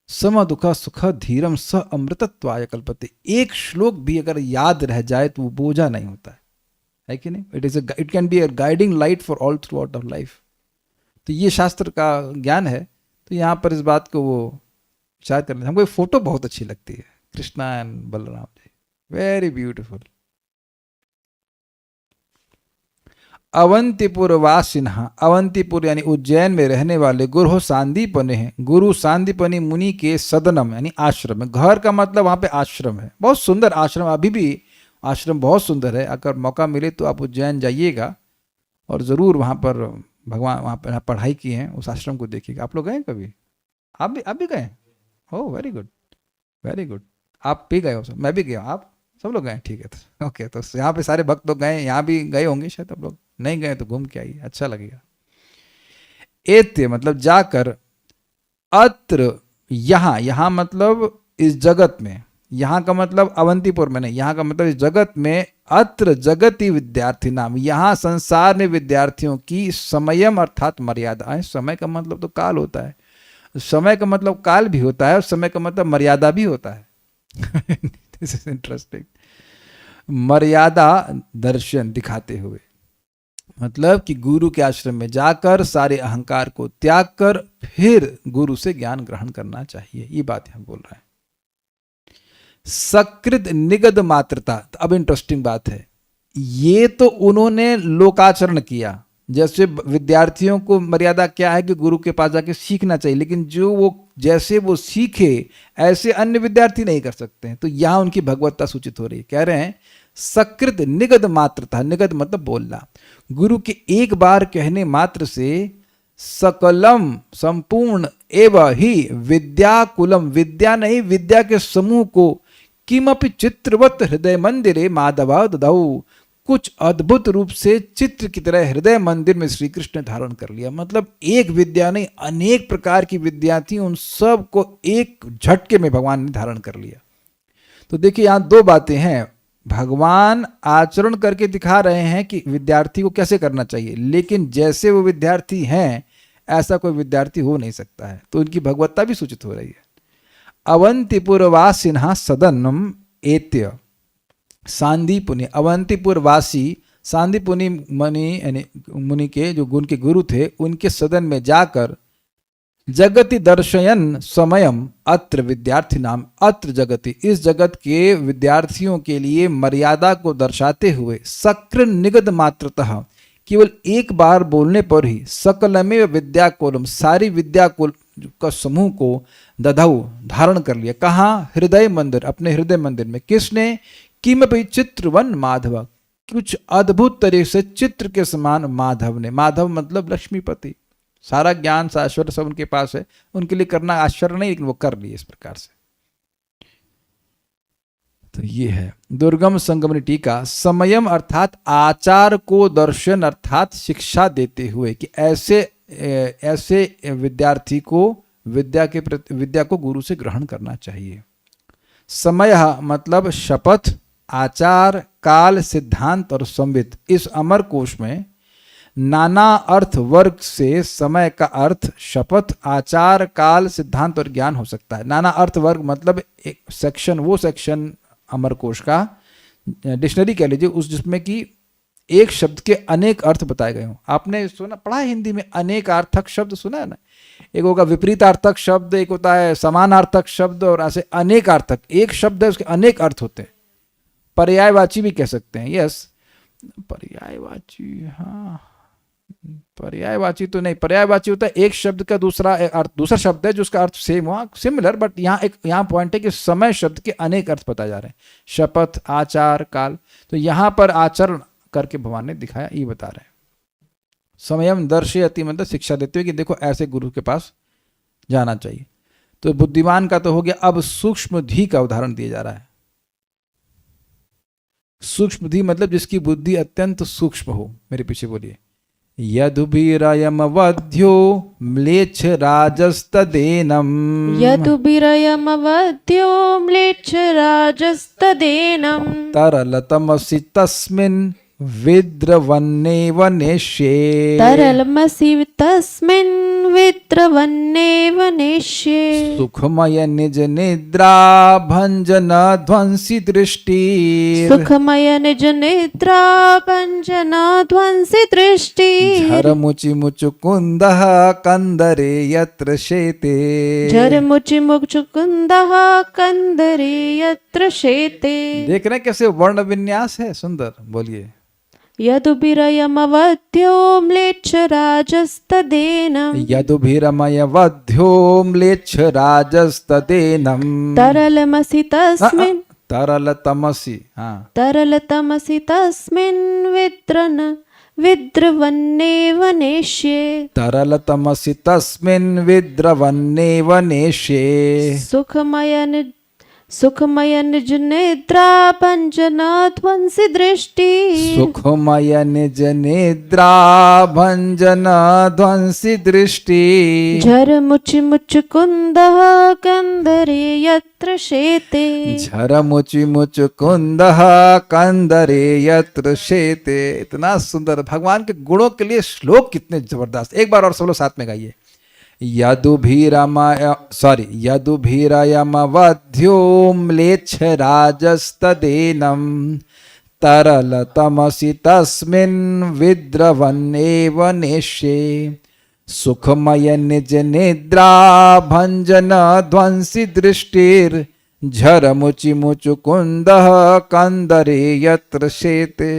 सम दुख सुख धीरम स अमृतत्वाय कल्पते। एक श्लोक भी अगर याद रह जाए तो वो बोझा नहीं होता है कि नहीं? It can be a guiding light for all through out of life. तो ये शास्त्र का ज्ञान है। तो यहाँ पर इस बात को वो विचार कर लेते। हमको ये फोटो बहुत अच्छी लगती है, Krishna and Balram ji, very beautiful. Avantipur वासिन्हा, अवंतीपुर यानी उज्जैन में रहने वाले गुरु सांदीपनि हैं। गुरु सांदीपनि मुनि के सदनम यानी आश्रम है। घर का मतलब वहाँ पे आश्रम है, बहुत सुंदर आश्रम, अभी भी आश्रम बहुत सुंदर है। अगर मौका मिले तो आप उज्जैन जाइएगा और ज़रूर वहाँ पर भगवान वहाँ पर पढ़ाई की है, उस आश्रम को देखिएगा। आप लोग गए कभी? आप भी गए? Oh very good, very good. आप भी गए हो? मैं भी गया। आप सब लोग गए? ठीक है, तो ओके। तो यहाँ पे सारे भक्त लोग गए, यहाँ भी गए होंगे शायद। आप लोग नहीं गए तो घूम के आइए, अच्छा लगेगा। एत्य मतलब जाकर, अत्र यहाँ, यहाँ मतलब इस जगत में, यहाँ का मतलब अवंतीपुर में नहीं, यहाँ का मतलब इस जगत में। अत्र जगति विद्यार्थी नाम, यहाँ संसार में विद्यार्थियों की समयम अर्थात मर्यादा है। समय का मतलब तो काल होता है, समय का मतलब काल भी होता है, और समय का मतलब मर्यादा भी होता है। This is interesting. मर्यादा दर्शन दिखाते हुए, मतलब कि गुरु के आश्रम में जाकर सारे अहंकार को त्याग कर फिर गुरु से ज्ञान ग्रहण करना चाहिए, ये बात यहाँ बोल रहा है। सकृत निगद मात्रता। तो अब इंटरेस्टिंग बात है, ये तो उन्होंने लोकाचरण किया, जैसे विद्यार्थियों को मर्यादा क्या है कि गुरु के पास जाके सीखना चाहिए, लेकिन जो वो जैसे वो सीखे ऐसे अन्य विद्यार्थी नहीं कर सकते हैं। तो यहां उनकी भगवत्ता सूचित हो रही है। कह रहे हैं सकृत निगद मात्रता, निगद मतलब बोलना, गुरु के एक बार कहने मात्र से सकलम संपूर्ण एवं ही विद्याकुलम, विद्या नहीं विद्या के समूह को, किमपि चित्रवत हृदय मंदिरे माधव ददाऊ, कुछ अद्भुत रूप से चित्र की तरह हृदय मंदिर में श्री कृष्ण ने धारण कर लिया। मतलब एक विद्या नहीं, अनेक प्रकार की विद्या थी, उन सब को एक झटके में भगवान ने धारण कर लिया। तो देखिए यहां दो बातें हैं, भगवान आचरण करके दिखा रहे हैं कि विद्यार्थी को कैसे करना चाहिए, लेकिन जैसे वो विद्यार्थी हैं ऐसा कोई विद्यार्थी हो नहीं सकता है। तो उनकी भगवत्ता भी सूचित हो रही है। अवंतीपुरवासिनः सदनम एत्य सांदीपुनि, अवंतीपुर वासी सांदीपुनि मुनि यानी मुनि के जो उनके गुरु थे, उनके सदन में जाकर जगति दर्शयन समयम अत्र विद्यार्थी नाम, अत्र जगति इस जगत के विद्यार्थियों के लिए मर्यादा को दर्शाते हुए सक्र निगद मात्रतः, केवल एक बार बोलने पर ही सकलमेव विद्याकुलम, सारी विद्याकुल का समूह को दधाऊ धारण कर लिया। कहाँ? हृदय मंदिर, अपने हृदय मंदिर में। किसने? किमपि चित्रवन माधव, कुछ अद्भुत तरह से चित्र के समान माधव ने, माधव मतलब लक्ष्मीपति, सारा ज्ञान सा ऐश्वर्य सब उनके पास है, उनके लिए करना आश्चर्य नहीं, लेकिन वो कर लिए इस प्रकार से। तो ये है दुर्गम संगमनी टीका। समयम अर्थात आचार को दर्शन अर्थात शिक्षा देते हुए कि ऐसे विद्यार्थी को विद्या को गुरु से ग्रहण करना चाहिए। समय मतलब शपथ, आचार, काल, सिद्धांत और संवित। इस अमर कोश में नाना अर्थ वर्ग से समय का अर्थ शपथ, आचार, काल, सिद्धांत और ज्ञान हो सकता है। नाना अर्थ वर्ग मतलब एक सेक्शन, वो सेक्शन अमर कोश का डिक्शनरी कह लीजिए, उस जिसमें कि एक शब्द के अनेक अर्थ बताए गए हों। आपने सुना पढ़ा है हिंदी में, अनेकार्थक शब्द सुना है ना? एक होगा विपरीतार्थक शब्द, एक होता है समानार्थक शब्द, और ऐसे अनेकार्थक। एक शब्द है उसके अनेक अर्थ होते हैं। पर्यायवाची भी कह सकते हैं। यस, पर्यायवाची, हाँ पर्यायवाची तो नहीं, पर्यायवाची होता है एक शब्द का दूसरा अर्थ, दूसरा शब्द है जो उसका अर्थ सेम हुआ, सिमिलर, बट यहाँ पॉइंट है कि समय शब्द के अनेक अर्थ बताए जा रहे हैं, शपथ, आचार, काल। तो यहाँ पर आचरण करके भगवान ने दिखाया, ये बता रहे हैं। समयम दर्शयति मतलब शिक्षा देते हुए कि देखो ऐसे गुरु के पास जाना चाहिए। तो बुद्धिमान का तो हो गया, अब सूक्ष्मधि का उदाहरण दिया जा रहा है। सूक्ष्मधि मतलब जिसकी बुद्धि अत्यंत सूक्ष्म हो। मेरे पीछे बोलिए। यदुबीरयमवध्यो म्लेच्छ राजस्तदेनम, यदुबीरयमवध्यो म्लेच्छ राजस्तदेनम, तरलतमसि तस्मिन् विद्रवन्नेव नेष्ये, तरलमसि तस्मिन् विद्रवन्नेव नेष्ये, सुखमय निज निद्रा भंजन ध्वंसी दृष्टि, सुखमय निज निद्रा भंजन ध्वंसी दृष्टि, झरमुचि मुचुकुंदः कंदरे यत्र शेते, झरमुचि मुचुकुंदः कंदरे यत्र शेते। देख रहे हैं कैसे वर्ण विन्यास है, सुंदर। बोलिए। यदुबीरयमवध्यो म्लेच्छ राजस्तदेनम, यदुभिरमयवध्यो म्लेच्छ राजस्तदेनम, तरलमसि तस्मिन्, तरलतमसि, हाँ तरलतमसि तस्मिन् विद्रवन्नेव नेष्ये, तरलतमसि तस्मिन् विद्रवन्नेव नेष्ये, सुखमय निज निद्रा भंजन ध्वंसी दृष्टि, सुखमय निज निद्रा भंजन ध्वंसी दृष्टि, झरमुचि मुचुकुंदः कंदरे यत्र शेते, झरमुचि मुचुकुंदः कंदरे यत्र शेते। इतना सुंदर भगवान के गुणों के लिए श्लोक कितने जबरदस्त। एक बार और सब लोग साथ में गाइए। यदुभिरयमवध्यो म्लेच्छ राजस्तदेनम, तरलतमसि तस्मिन् विद्रवन्नेव नेष्ये, सुखमय निज निद्रा भंजन ध्वंसी दृष्टिर्, झर मुचि मुचुकुंद कंदरे यत्र शेते।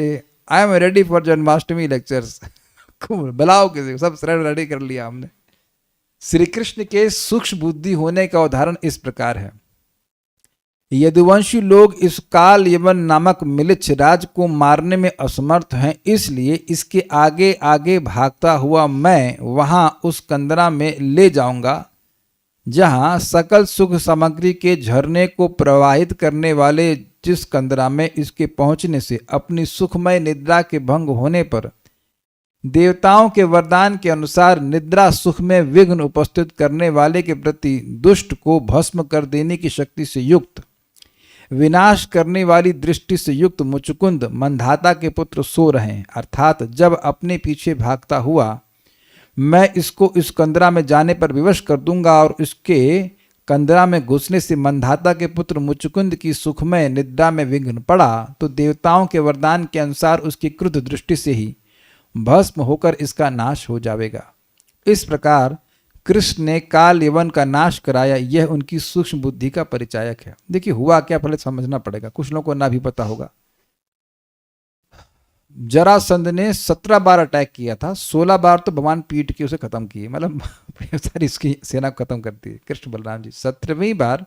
I am ready for Janmashtami lectures. बुलाओ किसी को, सब रेडी कर लिया हमने। श्री कृष्ण के सूक्ष्म बुद्धि होने का उदाहरण इस प्रकार है। यदुवंशी लोग इस काल यवन नामक मिलिच्छ राज को मारने में असमर्थ हैं, इसलिए इसके आगे आगे भागता हुआ मैं वहां उस कंदरा में ले जाऊंगा जहां सकल सुख सामग्री के झरने को प्रवाहित करने वाले जिस कंदरा में इसके पहुंचने से अपनी सुखमय निद्रा के भंग होने पर देवताओं के वरदान के अनुसार निद्रा सुख में विघ्न उपस्थित करने वाले के प्रति दुष्ट को भस्म कर देने की शक्ति से युक्त, विनाश करने वाली दृष्टि से युक्त मुचुकुंद मंधाता के पुत्र सो रहे। अर्थात जब अपने पीछे भागता हुआ मैं इसको इस कंदरा में जाने पर विवश कर दूंगा और इसके कंदरा में घुसने से मंधाता के पुत्र मुचुकुंद की सुखमय निद्रा में विघ्न पड़ा, तो देवताओं के वरदान के अनुसार उसकी क्रुद्ध दृष्टि से ही भस्म होकर इसका नाश हो जाएगा। इस प्रकार कृष्ण ने काल यवन का नाश कराया, यह उनकी सूक्ष्म बुद्धि का परिचायक है। देखिए हुआ क्या, पहले समझना पड़ेगा, कुछ लोगों को ना भी पता होगा। जरासंध ने 17 बार अटैक किया था, 16 बार तो भगवान पीट के उसे खत्म किए, मतलब सारी इसकी सेना खत्म कर दी कृष्ण बलराम जी। 17वीं बार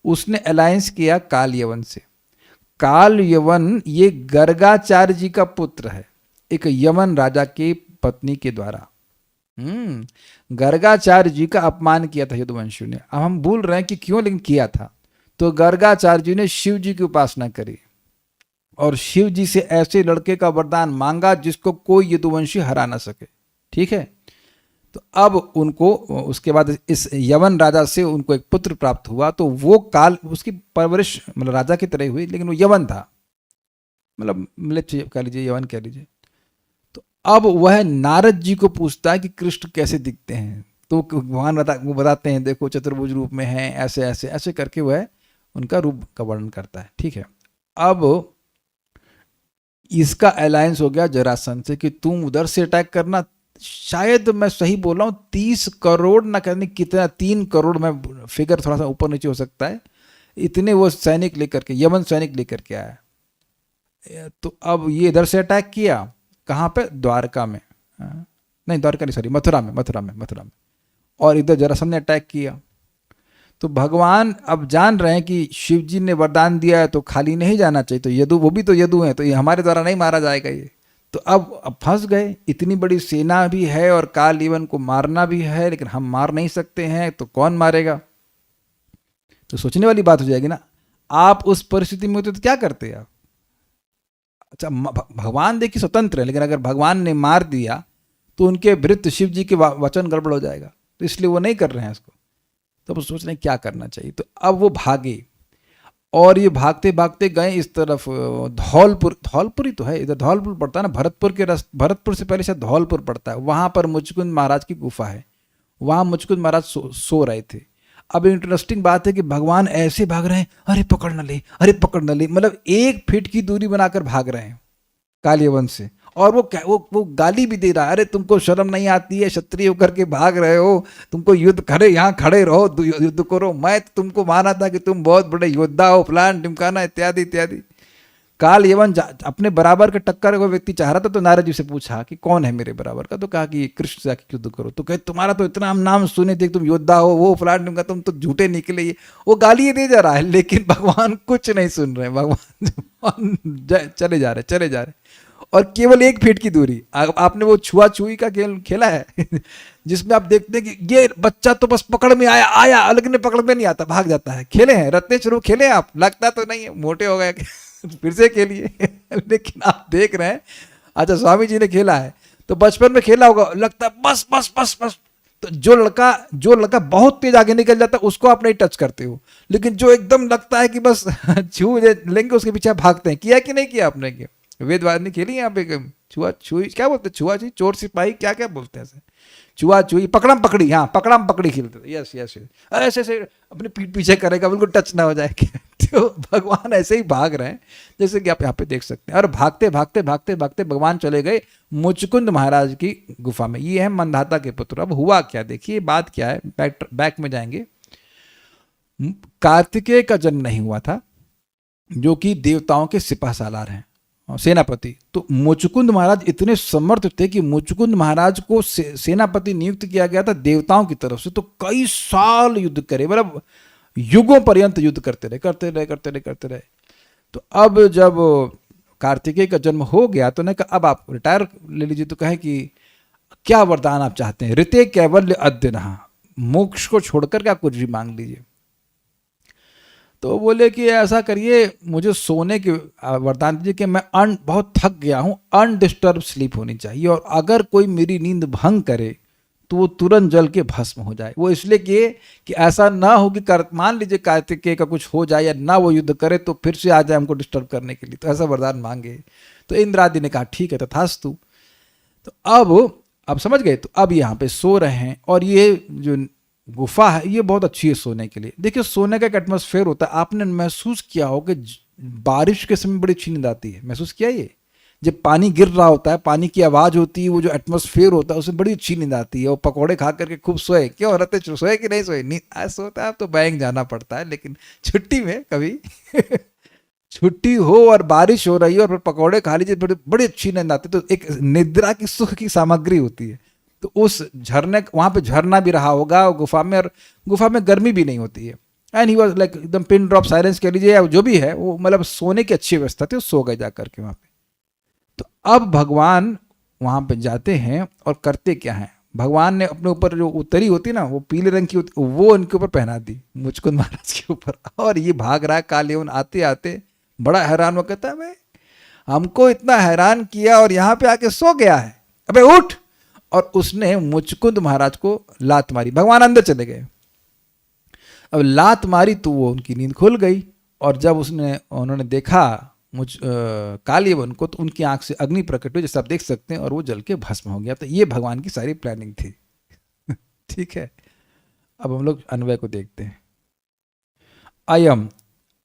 उसने अलायंस किया काल यवन से। काल यवन ये गर्गाचार्य जी का पुत्र है, एक यमन राजा की पत्नी के द्वारा। गर्गाचार्य जी का अपमान किया था यदुवंशियों ने। अब हम भूल रहे हैं कि क्यों, लेकिन किया था। तो गर्गाचार्य जी ने शिव जी की उपासना करी और शिव जी से ऐसे लड़के का वरदान मांगा जिसको कोई यदुवंशी हरा ना सके। ठीक है, तो अब उनको उसके बाद इस यवन राजा से उनको एक पुत्र प्राप्त हुआ। तो वो काल, उसकी परवरिश मतलब राजा की तरह हुई, लेकिन वो यवन था, मतलब मिलिच्छ कह लीजिए, यवन कह लीजिए। तो अब वह नारद जी को पूछता है कि कृष्ण कैसे दिखते हैं। तो भगवान वो बताते हैं, देखो चतुर्भुज रूप में हैं, ऐसे ऐसे ऐसे करके वह उनका रूप का वर्णन करता है। ठीक है, अब इसका अलायंस हो गया जरासंध से कि तुम उधर से अटैक करना। शायद मैं सही बोल रहा हूँ, 30 करोड़ ना करने कितना, 3 करोड़ में फिगर थोड़ा सा ऊपर नीचे हो सकता है, इतने वो सैनिक लेकर के, यमन सैनिक लेकर के आया। तो अब ये इधर से अटैक किया, कहाँ पे, द्वारका में, नहीं द्वारका नहीं, सॉरी मथुरा में। और इधर जरासंध ने अटैक किया। तो भगवान अब जान रहे हैं कि शिव जी ने वरदान दिया है तो खाली नहीं जाना चाहिए, तो यदु, वो भी तो यदु हैं, तो ये हमारे द्वारा नहीं मारा जाएगा ये। तो अब फंस गए, इतनी बड़ी सेना भी है और काल यवन को मारना भी है, लेकिन हम मार नहीं सकते हैं, तो कौन मारेगा। तो सोचने वाली बात हो जाएगी ना, आप उस परिस्थिति में होते तो क्या करते आप। अच्छा, भगवान देखिए स्वतंत्र है, लेकिन अगर भगवान ने मार दिया तो उनके भृत्य शिव जी के वचन गड़बड़ हो जाएगा, तो इसलिए वो नहीं कर रहे हैं इसको। तो वो सोच रहे हैं क्या करना चाहिए। तो अब वो भागे और ये भागते भागते गए इस तरफ धौलपुर ही तो है, इधर धौलपुर पड़ता है ना, भरतपुर से पहले शायद धौलपुर पड़ता है। वहां पर मुचकुंद महाराज की गुफा है, वहां मुचकुंद महाराज सो रहे थे। अब इंटरेस्टिंग बात है कि भगवान ऐसे भाग रहे हैं, अरे पकड़ न ले, अरे पकड़ न ले, मतलब 1 फीट की दूरी बनाकर भाग रहे हैं काल यवन से। और वो गाली भी दे रहा है, अरे तुमको शर्म नहीं आती है, क्षत्रिय होकर के भाग रहे हो, तुमको युद्ध खड़े, यहाँ खड़े रहो, युद्ध करो, मैं तुमको माना था कि तुम बहुत बड़े योद्धा हो, फलान टिमकाना इत्यादि इत्यादि। काल यवन अपने बराबर के टक्कर को व्यक्ति चाह रहा था, तो नारद जी से पूछा कि कौन है मेरे बराबर का। तो कहा कि कृष्ण से जाके युद्ध करो। तो कहे तुम्हारा तो इतना हम नाम सुने थे, तुम योद्धा हो, वो फलान टिमका, तुम तो झूठे निकले। वो गाली दे जा रहा है, लेकिन भगवान कुछ नहीं सुन रहे, भगवान चले जा रहे और केवल 1 फीट की दूरी। आपने वो छुआ छुई का खेल खेला है जिसमें आप देखते हैं कि ये बच्चा तो बस पकड़ में आया अलग ने पकड़ में नहीं आता, भाग जाता है। खेले हैं रत्नेश्वर, खेले हैं आप, लगता तो नहीं है, मोटे हो गए फिर से खेलिए लेकिन आप देख रहे हैं, अच्छा स्वामी जी ने खेला है तो बचपन में खेला होगा, लगता है बस बस बस बस। तो जो लड़का बहुत तेज आगे निकल जाता है उसको आप नहीं टच करते हो, लेकिन जो एकदम लगता है कि बस छू लेंगे उसके पीछे भागते हैं। किया कि नहीं किया आपने? वेदवादिनी खेली यहाँ पे, छुआ छुई क्या बोलते हैं, छुआ छुई, चोर सिपाही, क्या क्या बोलते हैं, छुआ छुई, पकड़म पकड़ी, हाँ पकड़म पकड़ी खेलते थे। यस यस, अरे ऐसे ऐसे अपने पीठ पीछे करेगा, बिल्कुल टच ना हो जाए। तो भगवान ऐसे ही भाग रहे हैं जैसे कि आप यहाँ पे देख सकते हैं। और भागते भागते भागते भागते भगवान चले गए मुचकुंद महाराज की गुफा में। ये है मंधाता के पुत्र। अब हुआ क्या, देखिए बात क्या है, बैक में जाएंगे। कार्तिकेय का जन्म नहीं हुआ था, जो कि देवताओं के सिपह सालार हैं और सेनापति। तो मुचकुंद महाराज इतने समर्थ थे कि मुचकुंद महाराज को सेनापति नियुक्त किया गया था देवताओं की तरफ से। तो कई साल युद्ध करे, मतलब युगों पर्यंत युद्ध करते रहे। तो अब जब कार्तिकेय का जन्म हो गया तो ने कहा अब आप रिटायर ले लीजिए। तो कहे कि क्या वरदान आप चाहते हैं? ऋते कैवल्य अद्य नहा, मोक्ष को छोड़कर के आप कुछ भी मांग लीजिए। तो बोले कि ऐसा करिए, मुझे सोने के वरदान दीजिए कि मैं बहुत थक गया हूँ, अनडिस्टर्ब स्लीप होनी चाहिए, और अगर कोई मेरी नींद भंग करे तो वो तुरंत जल के भस्म हो जाए। वो इसलिए कि ऐसा ना हो कि मान लीजिए कार्तिकेय का कुछ हो जाए या ना वो युद्ध करे तो फिर से आ जाए हमको डिस्टर्ब करने के लिए, तो ऐसा वरदान मांगे। तो इंद्रादि ने कहा ठीक है तथास्तु। तो अब समझ गए। तो अब यहाँ पे सो रहे हैं, और ये जो गुफा है ये बहुत अच्छी है सोने के लिए। देखिए सोने का एक एटमॉस्फेयर होता है, आपने महसूस किया हो कि बारिश के समय बड़ी अच्छी नींद आती है, महसूस किया? ये जब पानी गिर रहा होता है, पानी की आवाज़ होती है, वो जो एटमॉस्फेयर होता है उसमें बड़ी अच्छी नींद आती है। और पकौड़े खा करके खूब सोए। क्यों रहते सोए कि नहीं सोए? नींद आज सोता है, अब तो बैंक जाना पड़ता है, लेकिन छुट्टी में कभी छुट्टी हो और बारिश हो रही है और फिर पकौड़े खा लीजिए, बड़ी अच्छी नींद आती है। तो एक निद्रा की सुख की सामग्री होती है। तो उस झरने, वहाँ पे झरना भी रहा होगा गुफा में, और गुफा में गर्मी भी नहीं होती है। एंड ही वॉज लाइक एकदम पिन ड्रॉप साइलेंस कह लीजिए या जो भी है, वो मतलब सोने की अच्छी व्यवस्था थी, सो गए जाकर के वहाँ पे। तो अब भगवान वहाँ पे जाते हैं और करते क्या है, भगवान ने अपने ऊपर जो उतरी होती ना, वो पीले रंग की होती, वो इनके ऊपर पहना दी, मुचकुंद महाराज के ऊपर। और ये भाग रहा है कालयवन, आते आते बड़ा हैरान वो कहता है मैं हमको इतना हैरान किया और यहाँ पे आके सो गया है, अबे उठ। और उसने मुचकुंद महाराज को लात मारी, भगवान अंदर चले गए। अब लात मारी तो वो उनकी नींद खुल गई, और जब उन्होंने देखा कालयवन को, तो उनकी आंख से अग्नि प्रकट हुई, जैसे आप देख सकते हैं, और वो जल के भस्म हो गया। तो ये भगवान की सारी प्लानिंग थी। ठीक है, अब हम लोग अन्वय को देखते हैं। अयम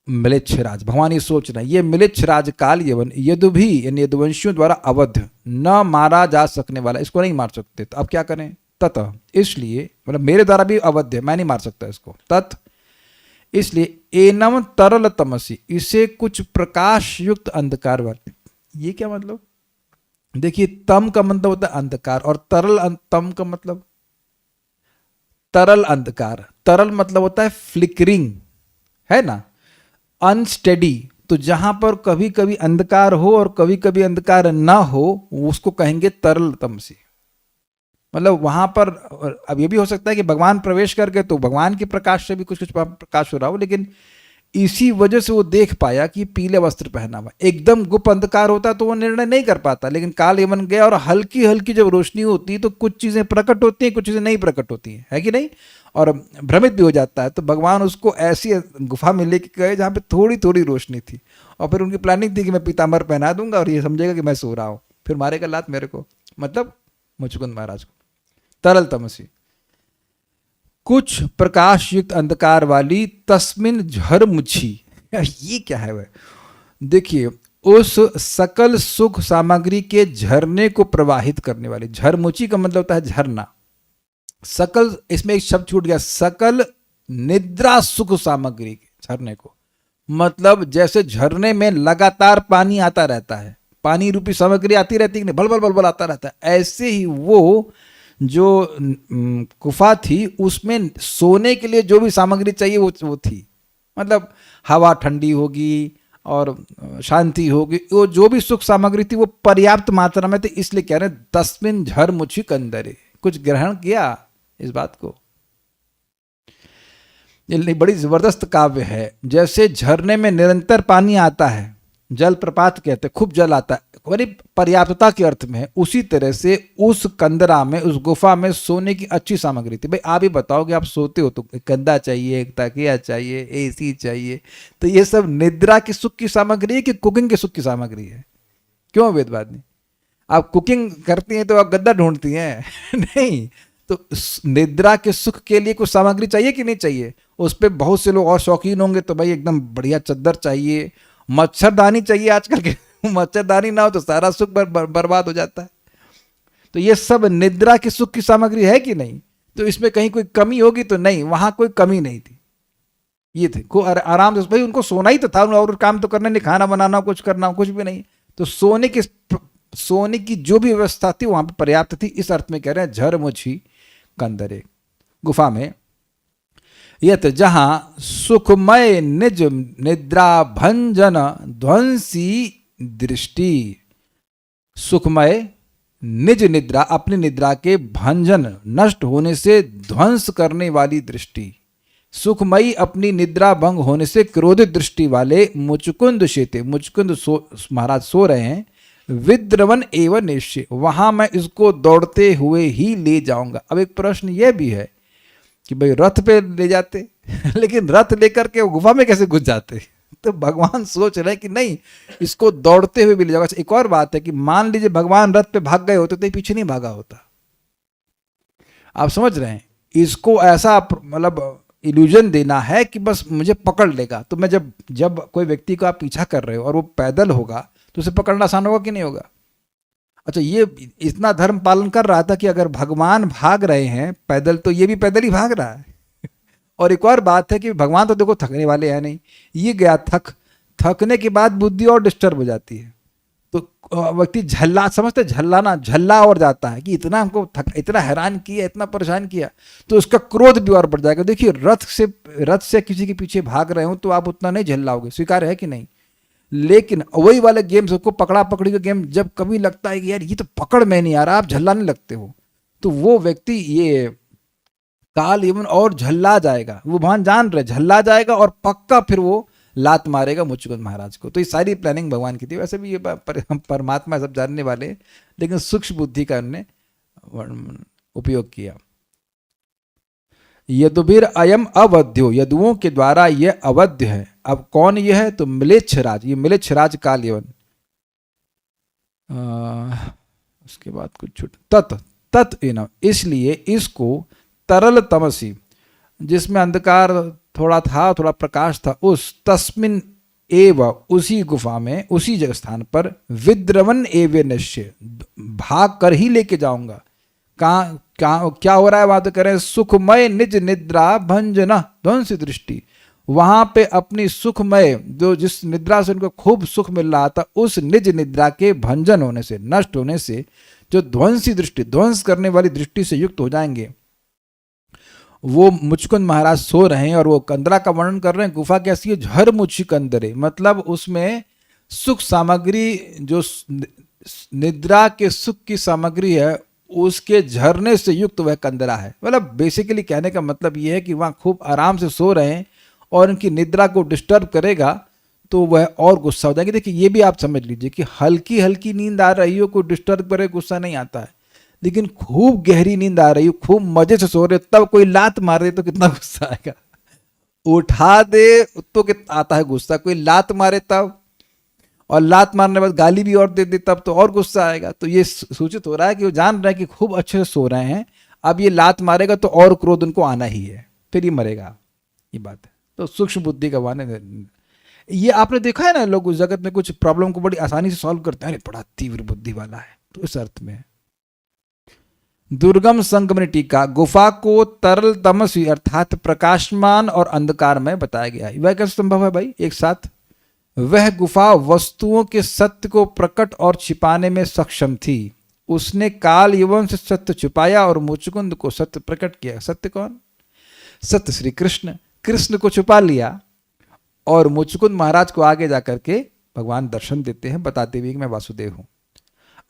म्लेच्छराज, भगवान ये सोच रहे हैं, ये म्लेच्छराज कालयवन यदुभी यानी यदुवंशियों द्वारा अवध न मारा जा सकने वाला, इसको नहीं मार सकते। तो अब क्या करें? तत, इसलिए मतलब मेरे द्वारा भी अवध है, मैं नहीं मार सकता इसको। तत्, इसलिए एनम तरल तमसी, इसे कुछ प्रकाश युक्त अंधकार वाले। ये क्या मतलब? देखिए तम का मतलब होता है अंधकार, और तम का मतलब तरल अंधकार। तरल मतलब होता है फ्लिकरिंग, है ना, अनस्टेडी। तो जहां पर कभी कभी अंधकार हो और कभी कभी अंधकार ना हो, उसको कहेंगे तरल तमसी। मतलब वहां पर अब ये भी हो सकता है कि भगवान प्रवेश करके तो भगवान के प्रकाश से भी कुछ कुछ प्रकाश हो रहा हो, लेकिन इसी वजह से वो देख पाया कि पीले वस्त्र पहना हुआ। एकदम गुप्त अंधकार होता तो वो निर्णय नहीं कर पाता, लेकिन कालयवन गया, और हल्की हल्की जब रोशनी होती है तो कुछ चीजें प्रकट होती हैं, कुछ चीजें नहीं प्रकट होती हैं, है कि नहीं, और भ्रमित भी हो जाता है। तो भगवान उसको ऐसी गुफा में लेके गए जहाँ पे थोड़ी थोड़ी रोशनी थी, और फिर उनकी प्लानिंग थी कि मैं पीताम्बर पहना दूंगा और ये समझेगा कि मैं सो रहा हूँ, फिर मारेगा लात मेरे को, मतलब मुचकुंद महाराज को। तरल तमसी, कुछ प्रकाश युक्त अंधकार वाली तस्मिन झरमुछी। ये क्या है वह? देखिए उस सकल सुख सामग्री के झरने को प्रवाहित करने वाली। झरमुछी का मतलब होता है झरना। सकल, इसमें एक शब्द छूट गया, सकल निद्रा सुख सामग्री के झरने को, मतलब जैसे झरने में लगातार पानी आता रहता है, पानी रूपी सामग्री आती रहती है, बल बल बल बल आता रहता है, ऐसे ही वो जो गुफा थी उसमें सोने के लिए जो भी सामग्री चाहिए वो थी। मतलब हवा ठंडी होगी और शांति होगी, वो जो भी सुख सामग्री थी वो पर्याप्त मात्रा में थी। इसलिए कह रहे तस्मिन झरमुछी कंदरे, कुछ ग्रहण किया इस बात को। ये बड़ी जबरदस्त काव्य है। जैसे झरने में निरंतर पानी आता है, जल प्रपात कहते, खूब जल आता है, बड़ी पर्याप्तता के अर्थ में है, उसी तरह से उस कंदरा में, उस गुफा में सोने की अच्छी सामग्री थी। भाई आप ही बताओ कि आप सोते हो तो एक कंधा चाहिए, एक तकिया चाहिए, एसी चाहिए, तो ये सब निद्रा की सुख की सामग्री है कि कुकिंग के सुख की सामग्री है? क्यों वेदवादी, आप कुकिंग करती हैं तो आप गद्दा ढूंढती हैं? नहीं, तो निद्रा के सुख के लिए कुछ सामग्री चाहिए कि नहीं चाहिए? उस पर बहुत से लोग और शौकीन होंगे, तो भाई एकदम बढ़िया चद्दर चाहिए, मच्छरदानी चाहिए। आजकल के मच्छरदानी ना हो तो सारा सुख बर्बाद हो जाता है। तो ये सब निद्रा की सुख की सामग्री है कि नहीं? तो इसमें कहीं कोई कमी होगी तो नहीं, वहां कोई कमी नहीं थी। ये थे को आराम से, भाई उनको सोना ही तो था, और काम तो करना नहीं, खाना बनाना, कुछ करना, कुछ भी नहीं। तो सोने की जो भी व्यवस्था थी वहां पर पर्याप्त थी। इस अर्थ में कह रहे हैं झरमुछी कंदरे, गुफा में यत जहां सुखमय निज निद्रा भंजन ध्वंसी दृष्टि। सुखमय निज निद्रा, अपनी निद्रा के भंजन, नष्ट होने से ध्वंस करने वाली दृष्टि। सुखमयी अपनी निद्रा भंग होने से क्रोधित दृष्टि वाले मुचुकुंद शेते, मुचुकुंद महाराज सो रहे हैं। विद्रवन एवं निश्चय, वहां मैं इसको दौड़ते हुए ही ले जाऊंगा। अब एक प्रश्न यह भी है कि भाई रथ पे ले जाते लेकिन रथ लेकर के गुफा में कैसे घुस जाते? तो भगवान सोच रहे हैं कि नहीं, इसको दौड़ते हुए भी ले जाऊंगा। एक और बात है कि मान लीजिए भगवान रथ पे भाग गए होते तो पीछे नहीं भागा होता। आप समझ रहे हैं, इसको ऐसा मतलब इल्यूजन देना है कि बस मुझे पकड़ लेगा। तो मैं जब कोई व्यक्ति को आप पीछा कर रहे हो और वो पैदल होगा तो उसे पकड़ना आसान होगा कि नहीं होगा? अच्छा, ये इतना धर्म पालन कर रहा था कि अगर भगवान भाग रहे हैं पैदल तो ये भी पैदल ही भाग रहा है। और एक और बात है कि भगवान तो देखो थकने वाले हैं नहीं, ये गया थकने के बाद बुद्धि और डिस्टर्ब हो जाती है। तो व्यक्ति समझते झल्ला और जाता है कि इतना हमको इतना हैरान किया, इतना परेशान किया, तो उसका क्रोध भी और बढ़ जाएगा। देखिए रथ से किसी के पीछे भाग रहे हो तो आप उतना नहीं झल्लाओगे, स्वीकार है कि नहीं? लेकिन वही वाले गेम, सबको पकड़ा पकड़ी का गेम, जब कभी लगता है कि यार ये तो पकड़ में नहीं आ रहा, आप झल्लाने लगते हो, तो वो व्यक्ति ये काल यवन और झल्ला जाएगा। वो भगवान जान रहे झल्ला जाएगा और पक्का फिर वो लात मारेगा मुचुकुंद महाराज को। तो ये सारी प्लानिंग भगवान की थी। वैसे भी ये परमात्मा सब जानने वाले, लेकिन सूक्ष्म बुद्धि का उन्होंने उपयोग किया। यदुभिर अयम अवध्यो, यदुओं के द्वारा यह अवध्य है। अब कौन यह है? तो म्लेच्छराज, ये म्लेच्छराज काल यवन। उसके बाद कुछ तत् इनम, इसलिए इसको तरल तमसी, जिसमें अंधकार थोड़ा था थोड़ा प्रकाश था, उस तस्मिन एव, उसी गुफा में उसी जगह स्थान पर विद्रवन एव निश्चय, भाग कर ही लेके जाऊंगा। क्या हो रहा है? बात करें सुखमय निज निद्रा भंजना ध्वंस दृष्टि। वहां पे अपनी सुखमय, जो जिस निद्रा से उनको खूब सुख मिल रहा था, उस निज निद्रा के भंजन होने से, नष्ट होने से, जो ध्वंसी दृष्टि, ध्वंस करने वाली दृष्टि से युक्त हो जाएंगे। वो मुचकुंद महाराज सो रहे हैं और वो कंदरा का वर्णन कर रहे हैं। गुफा कैसी है? झरमुछी कंदरे, मतलब उसमें सुख सामग्री, जो निद्रा के सुख की सामग्री है, उसके झरने से युक्त वह कंदरा है। मतलब बेसिकली कहने का मतलब यह है कि वहाँ खूब आराम से सो रहे हैं और उनकी निद्रा को डिस्टर्ब करेगा तो वह और गुस्सा हो जाएंगे। देखिए ये भी आप समझ लीजिए कि हल्की हल्की नींद आ रही हो, कोई डिस्टर्ब करे, गुस्सा नहीं आता है। लेकिन खूब गहरी नींद आ रही हो, खूब मजे से सो रहे, तब कोई लात मार दे तो कितना गुस्सा आएगा। उठा दे तो आता है गुस्सा, कोई लात मारे तब, और लात मारने के बाद गाली भी और दे दे तब तो और गुस्सा आएगा। तो ये सूचित हो रहा है कि वो जान रहे हैं कि खूब अच्छे से सो रहे हैं, अब ये लात मारेगा तो और क्रोध उनको आना ही है, फिर ये मरेगा। ये बात है। तो सूक्ष्म बुद्धि का वाने, ये आपने देखा है ना, लोग उस जगत में कुछ प्रॉब्लम को बड़ी आसानी से सॉल्व करते हैं, अरे बड़ा तीव्र बुद्धि वाला है, तो इस अर्थ में। दुर्गम संगमनी टीका, गुफा को तरल तमसी अर्थात प्रकाशमान और अंधकार में बताया गया है। वह कैसे संभव है भाई एक साथ? वह गुफा वस्तुओं के सत्य को प्रकट और छिपाने में सक्षम थी। उसने काल यवन से सत्य छुपाया और मुचुकुंद को सत्य प्रकट किया। सत्य कौन? सत्य श्री कृष्ण। कृष्ण को छुपा लिया और मुचुकुंद महाराज को आगे जाकर के भगवान दर्शन देते हैं, बताते हुए कि मैं वासुदेव हूं।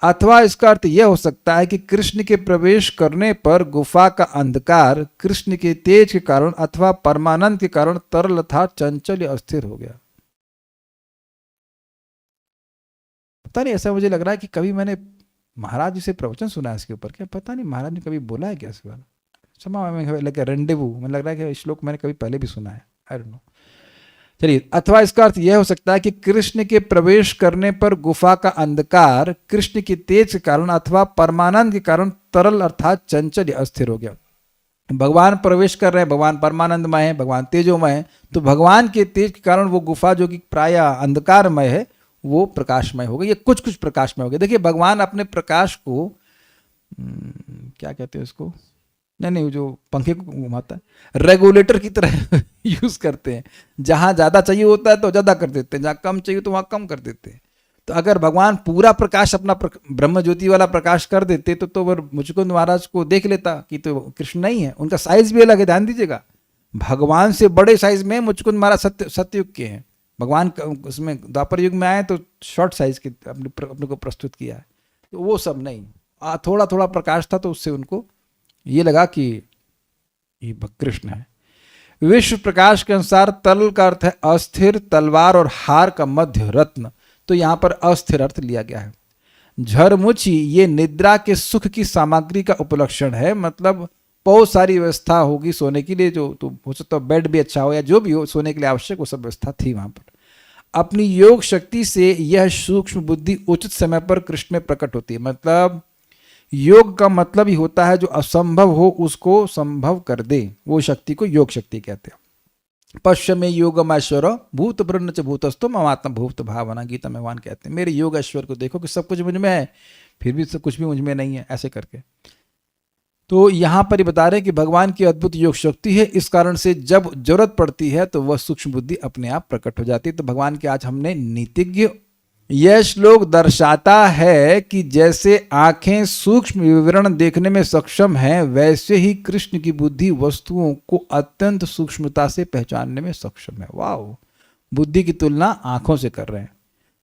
अथवा इसका अर्थ यह हो सकता है कि कृष्ण के प्रवेश करने पर गुफा का अंधकार कृष्ण के तेज के कारण अथवा परमानंद के कारण तरल था, चंचल या अस्थिर हो गया। पता नहीं, ऐसा मुझे लग रहा है कि कभी मैंने महाराज जी से प्रवचन सुना है इसके ऊपर, क्या पता नहीं महाराज ने कभी बोला है क्या इस बार? समा में लगे रेंडेवू, मुझे लग रहा है कि श्लोक मैंने कभी पहले भी सुना है, आई डोंट नो। चलिए, अथवा इसका अर्थ यह हो सकता है कि कृष्ण के प्रवेश करने पर गुफा का अंधकार कृष्ण के तेज के कारण अथवा परमानंद के कारण तरल अर्थात चंचल या अस्थिर हो गया। भगवान प्रवेश कर रहे हैं, भगवान परमानंदमय है, भगवान तेजोमय है, तो भगवान के तेज के कारण वो गुफा जो कि प्राय अंधकारमय है वो प्रकाशमय हो गई, ये कुछ कुछ प्रकाशमय हो गया। देखिए भगवान अपने प्रकाश को क्या कहते हैं उसको, नहीं, वो जो पंखे को घुमाता है रेगुलेटर की तरह यूज करते हैं। जहां ज्यादा चाहिए होता है तो ज्यादा कर देते हैं, जहां कम चाहिए तो वहां कम कर देते हैं। तो अगर भगवान पूरा प्रकाश अपना ब्रह्म ज्योति वाला प्रकाश कर देते तो वो मुचुकुंद महाराज को देख लेता कि तो कृष्ण नहीं है। उनका साइज भी अलग है, ध्यान दीजिएगा। भगवान से बड़े साइज में मुचुकुंद महाराज सत्ययुग के हैं। भगवान उसमें द्वापर युग में आए तो शॉर्ट साइज के अपने को प्रस्तुत किया है। तो वो सब नहीं, थोड़ा थोड़ा प्रकाश था तो उससे उनको ये लगा कि ये कृष्ण है। विश्व प्रकाश के अनुसार तल का अर्थ है अस्थिर, तलवार और हार का मध्य रत्न। तो यहां पर अस्थिर अर्थ लिया गया है। झरमुची ये निद्रा के सुख की सामग्री का उपलक्षण है, मतलब बहुत सारी व्यवस्था होगी सोने के लिए, जो तो हो सकता है बेड भी अच्छा हो या जो भी हो सोने के लिए आवश्यक वो सब व्यवस्था थी वहां पर। अपनी योग शक्ति से यह सूक्ष्म बुद्धि उचित समय पर कृष्ण में प्रकट होती है। मतलब योग का मतलब ही होता है जो असंभव हो उसको संभव कर दे, वो शक्ति को योग शक्ति कहते हैं। पश्चिमे योगम ऐश्वर भूत ब्रह्म च भूतस्थो ममात्म भूत भावना, गीता में भगवान कहते हैं मेरे योग ऐश्वर को देखो कि सब कुछ मुझ में है फिर भी सब कुछ भी मुझ में नहीं है, ऐसे करके। तो यहां पर ही बता रहे हैं कि भगवान की अद्भुत योग शक्ति है, इस कारण से जब जरूरत पड़ती है तो वह सूक्ष्म बुद्धि अपने आप प्रकट हो जाती है। तो भगवान के आज हमने नीतिज्ञ। यह श्लोक दर्शाता है कि जैसे आंखें सूक्ष्म विवरण देखने में सक्षम हैं, वैसे ही कृष्ण की बुद्धि वस्तुओं को अत्यंत सूक्ष्मता से पहचानने में सक्षम है। वाह, बुद्धि की तुलना आंखों से कर रहे हैं।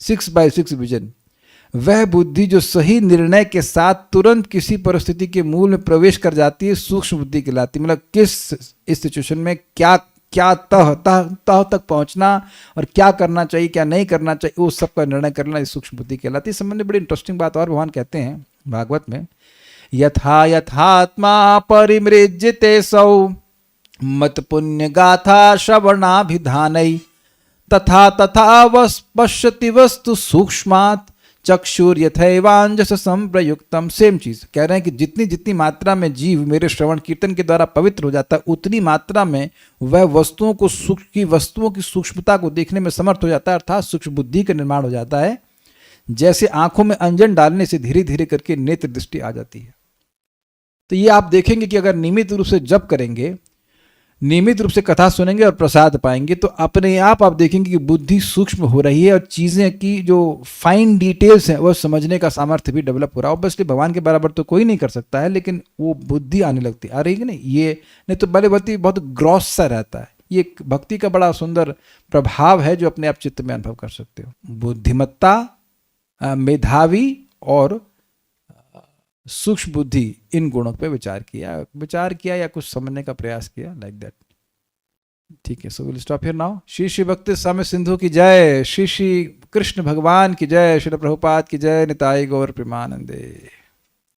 6x6 विजन, वह बुद्धि जो सही निर्णय के साथ तुरंत किसी परिस्थिति के मूल में प्रवेश कर जाती है, सूक्ष्म बुद्धि कहलाती है। मतलब किस सिचुएशन में क्या क्या तह तक पहुंचना और क्या करना चाहिए क्या नहीं करना चाहिए, वो सब का निर्णय करना इस सूक्ष्म बुद्धि कहलाती है। इस संबंध में बड़ी इंटरेस्टिंग बात और भगवान कहते हैं भागवत में, यथा यथात्मा परिमृज्यते सौ मत पुण्य गाथा श्रवणाभिधानै तथा तथा पश्यति वस्तु सूक्ष्मात् चक्षुर यथैवांजस संप्रयुक्तम। सेम चीज कह रहे हैं कि जितनी जितनी मात्रा में जीव मेरे श्रवण कीर्तन के द्वारा पवित्र हो जाता है, उतनी मात्रा में वह वस्तुओं की सूक्ष्मता को देखने में समर्थ हो जाता है, अर्थात सूक्ष्म बुद्धि का निर्माण हो जाता है। जैसे आंखों में अंजन डालने से धीरे धीरे करके नेत्र दृष्टि आ जाती है। तो ये आप देखेंगे कि अगर नियमित रूप से जप करेंगे, नियमित रूप से कथा सुनेंगे और प्रसाद पाएंगे, तो अपने आप देखेंगे कि बुद्धि सूक्ष्म हो रही है और चीज़ें की जो फाइन डिटेल्स हैं वह समझने का सामर्थ्य भी डेवलप हो रहा है। ऑब्वियसली भगवान के बराबर तो कोई नहीं कर सकता है, लेकिन वो बुद्धि आने लगती है। आ रही है कि नहीं, ये नहीं तो भले भक्ति बहुत ग्रॉस सा रहता है। ये भक्ति का बड़ा सुंदर प्रभाव है जो अपने आप चित्त में अनुभव कर सकते हो। बुद्धिमत्ता, मेधावी और सूक्ष्म बुद्धि, इन गुणों पे विचार किया या कुछ समझने का प्रयास किया, लाइक दैट। ठीक है, so will stop here now. Shri Shri भक्ति स्वामी सिंधु की जय, श्री श्री कृष्ण भगवान की जय, श्री प्रभुपाद की जय, निताई गौर प्रेमानंदे।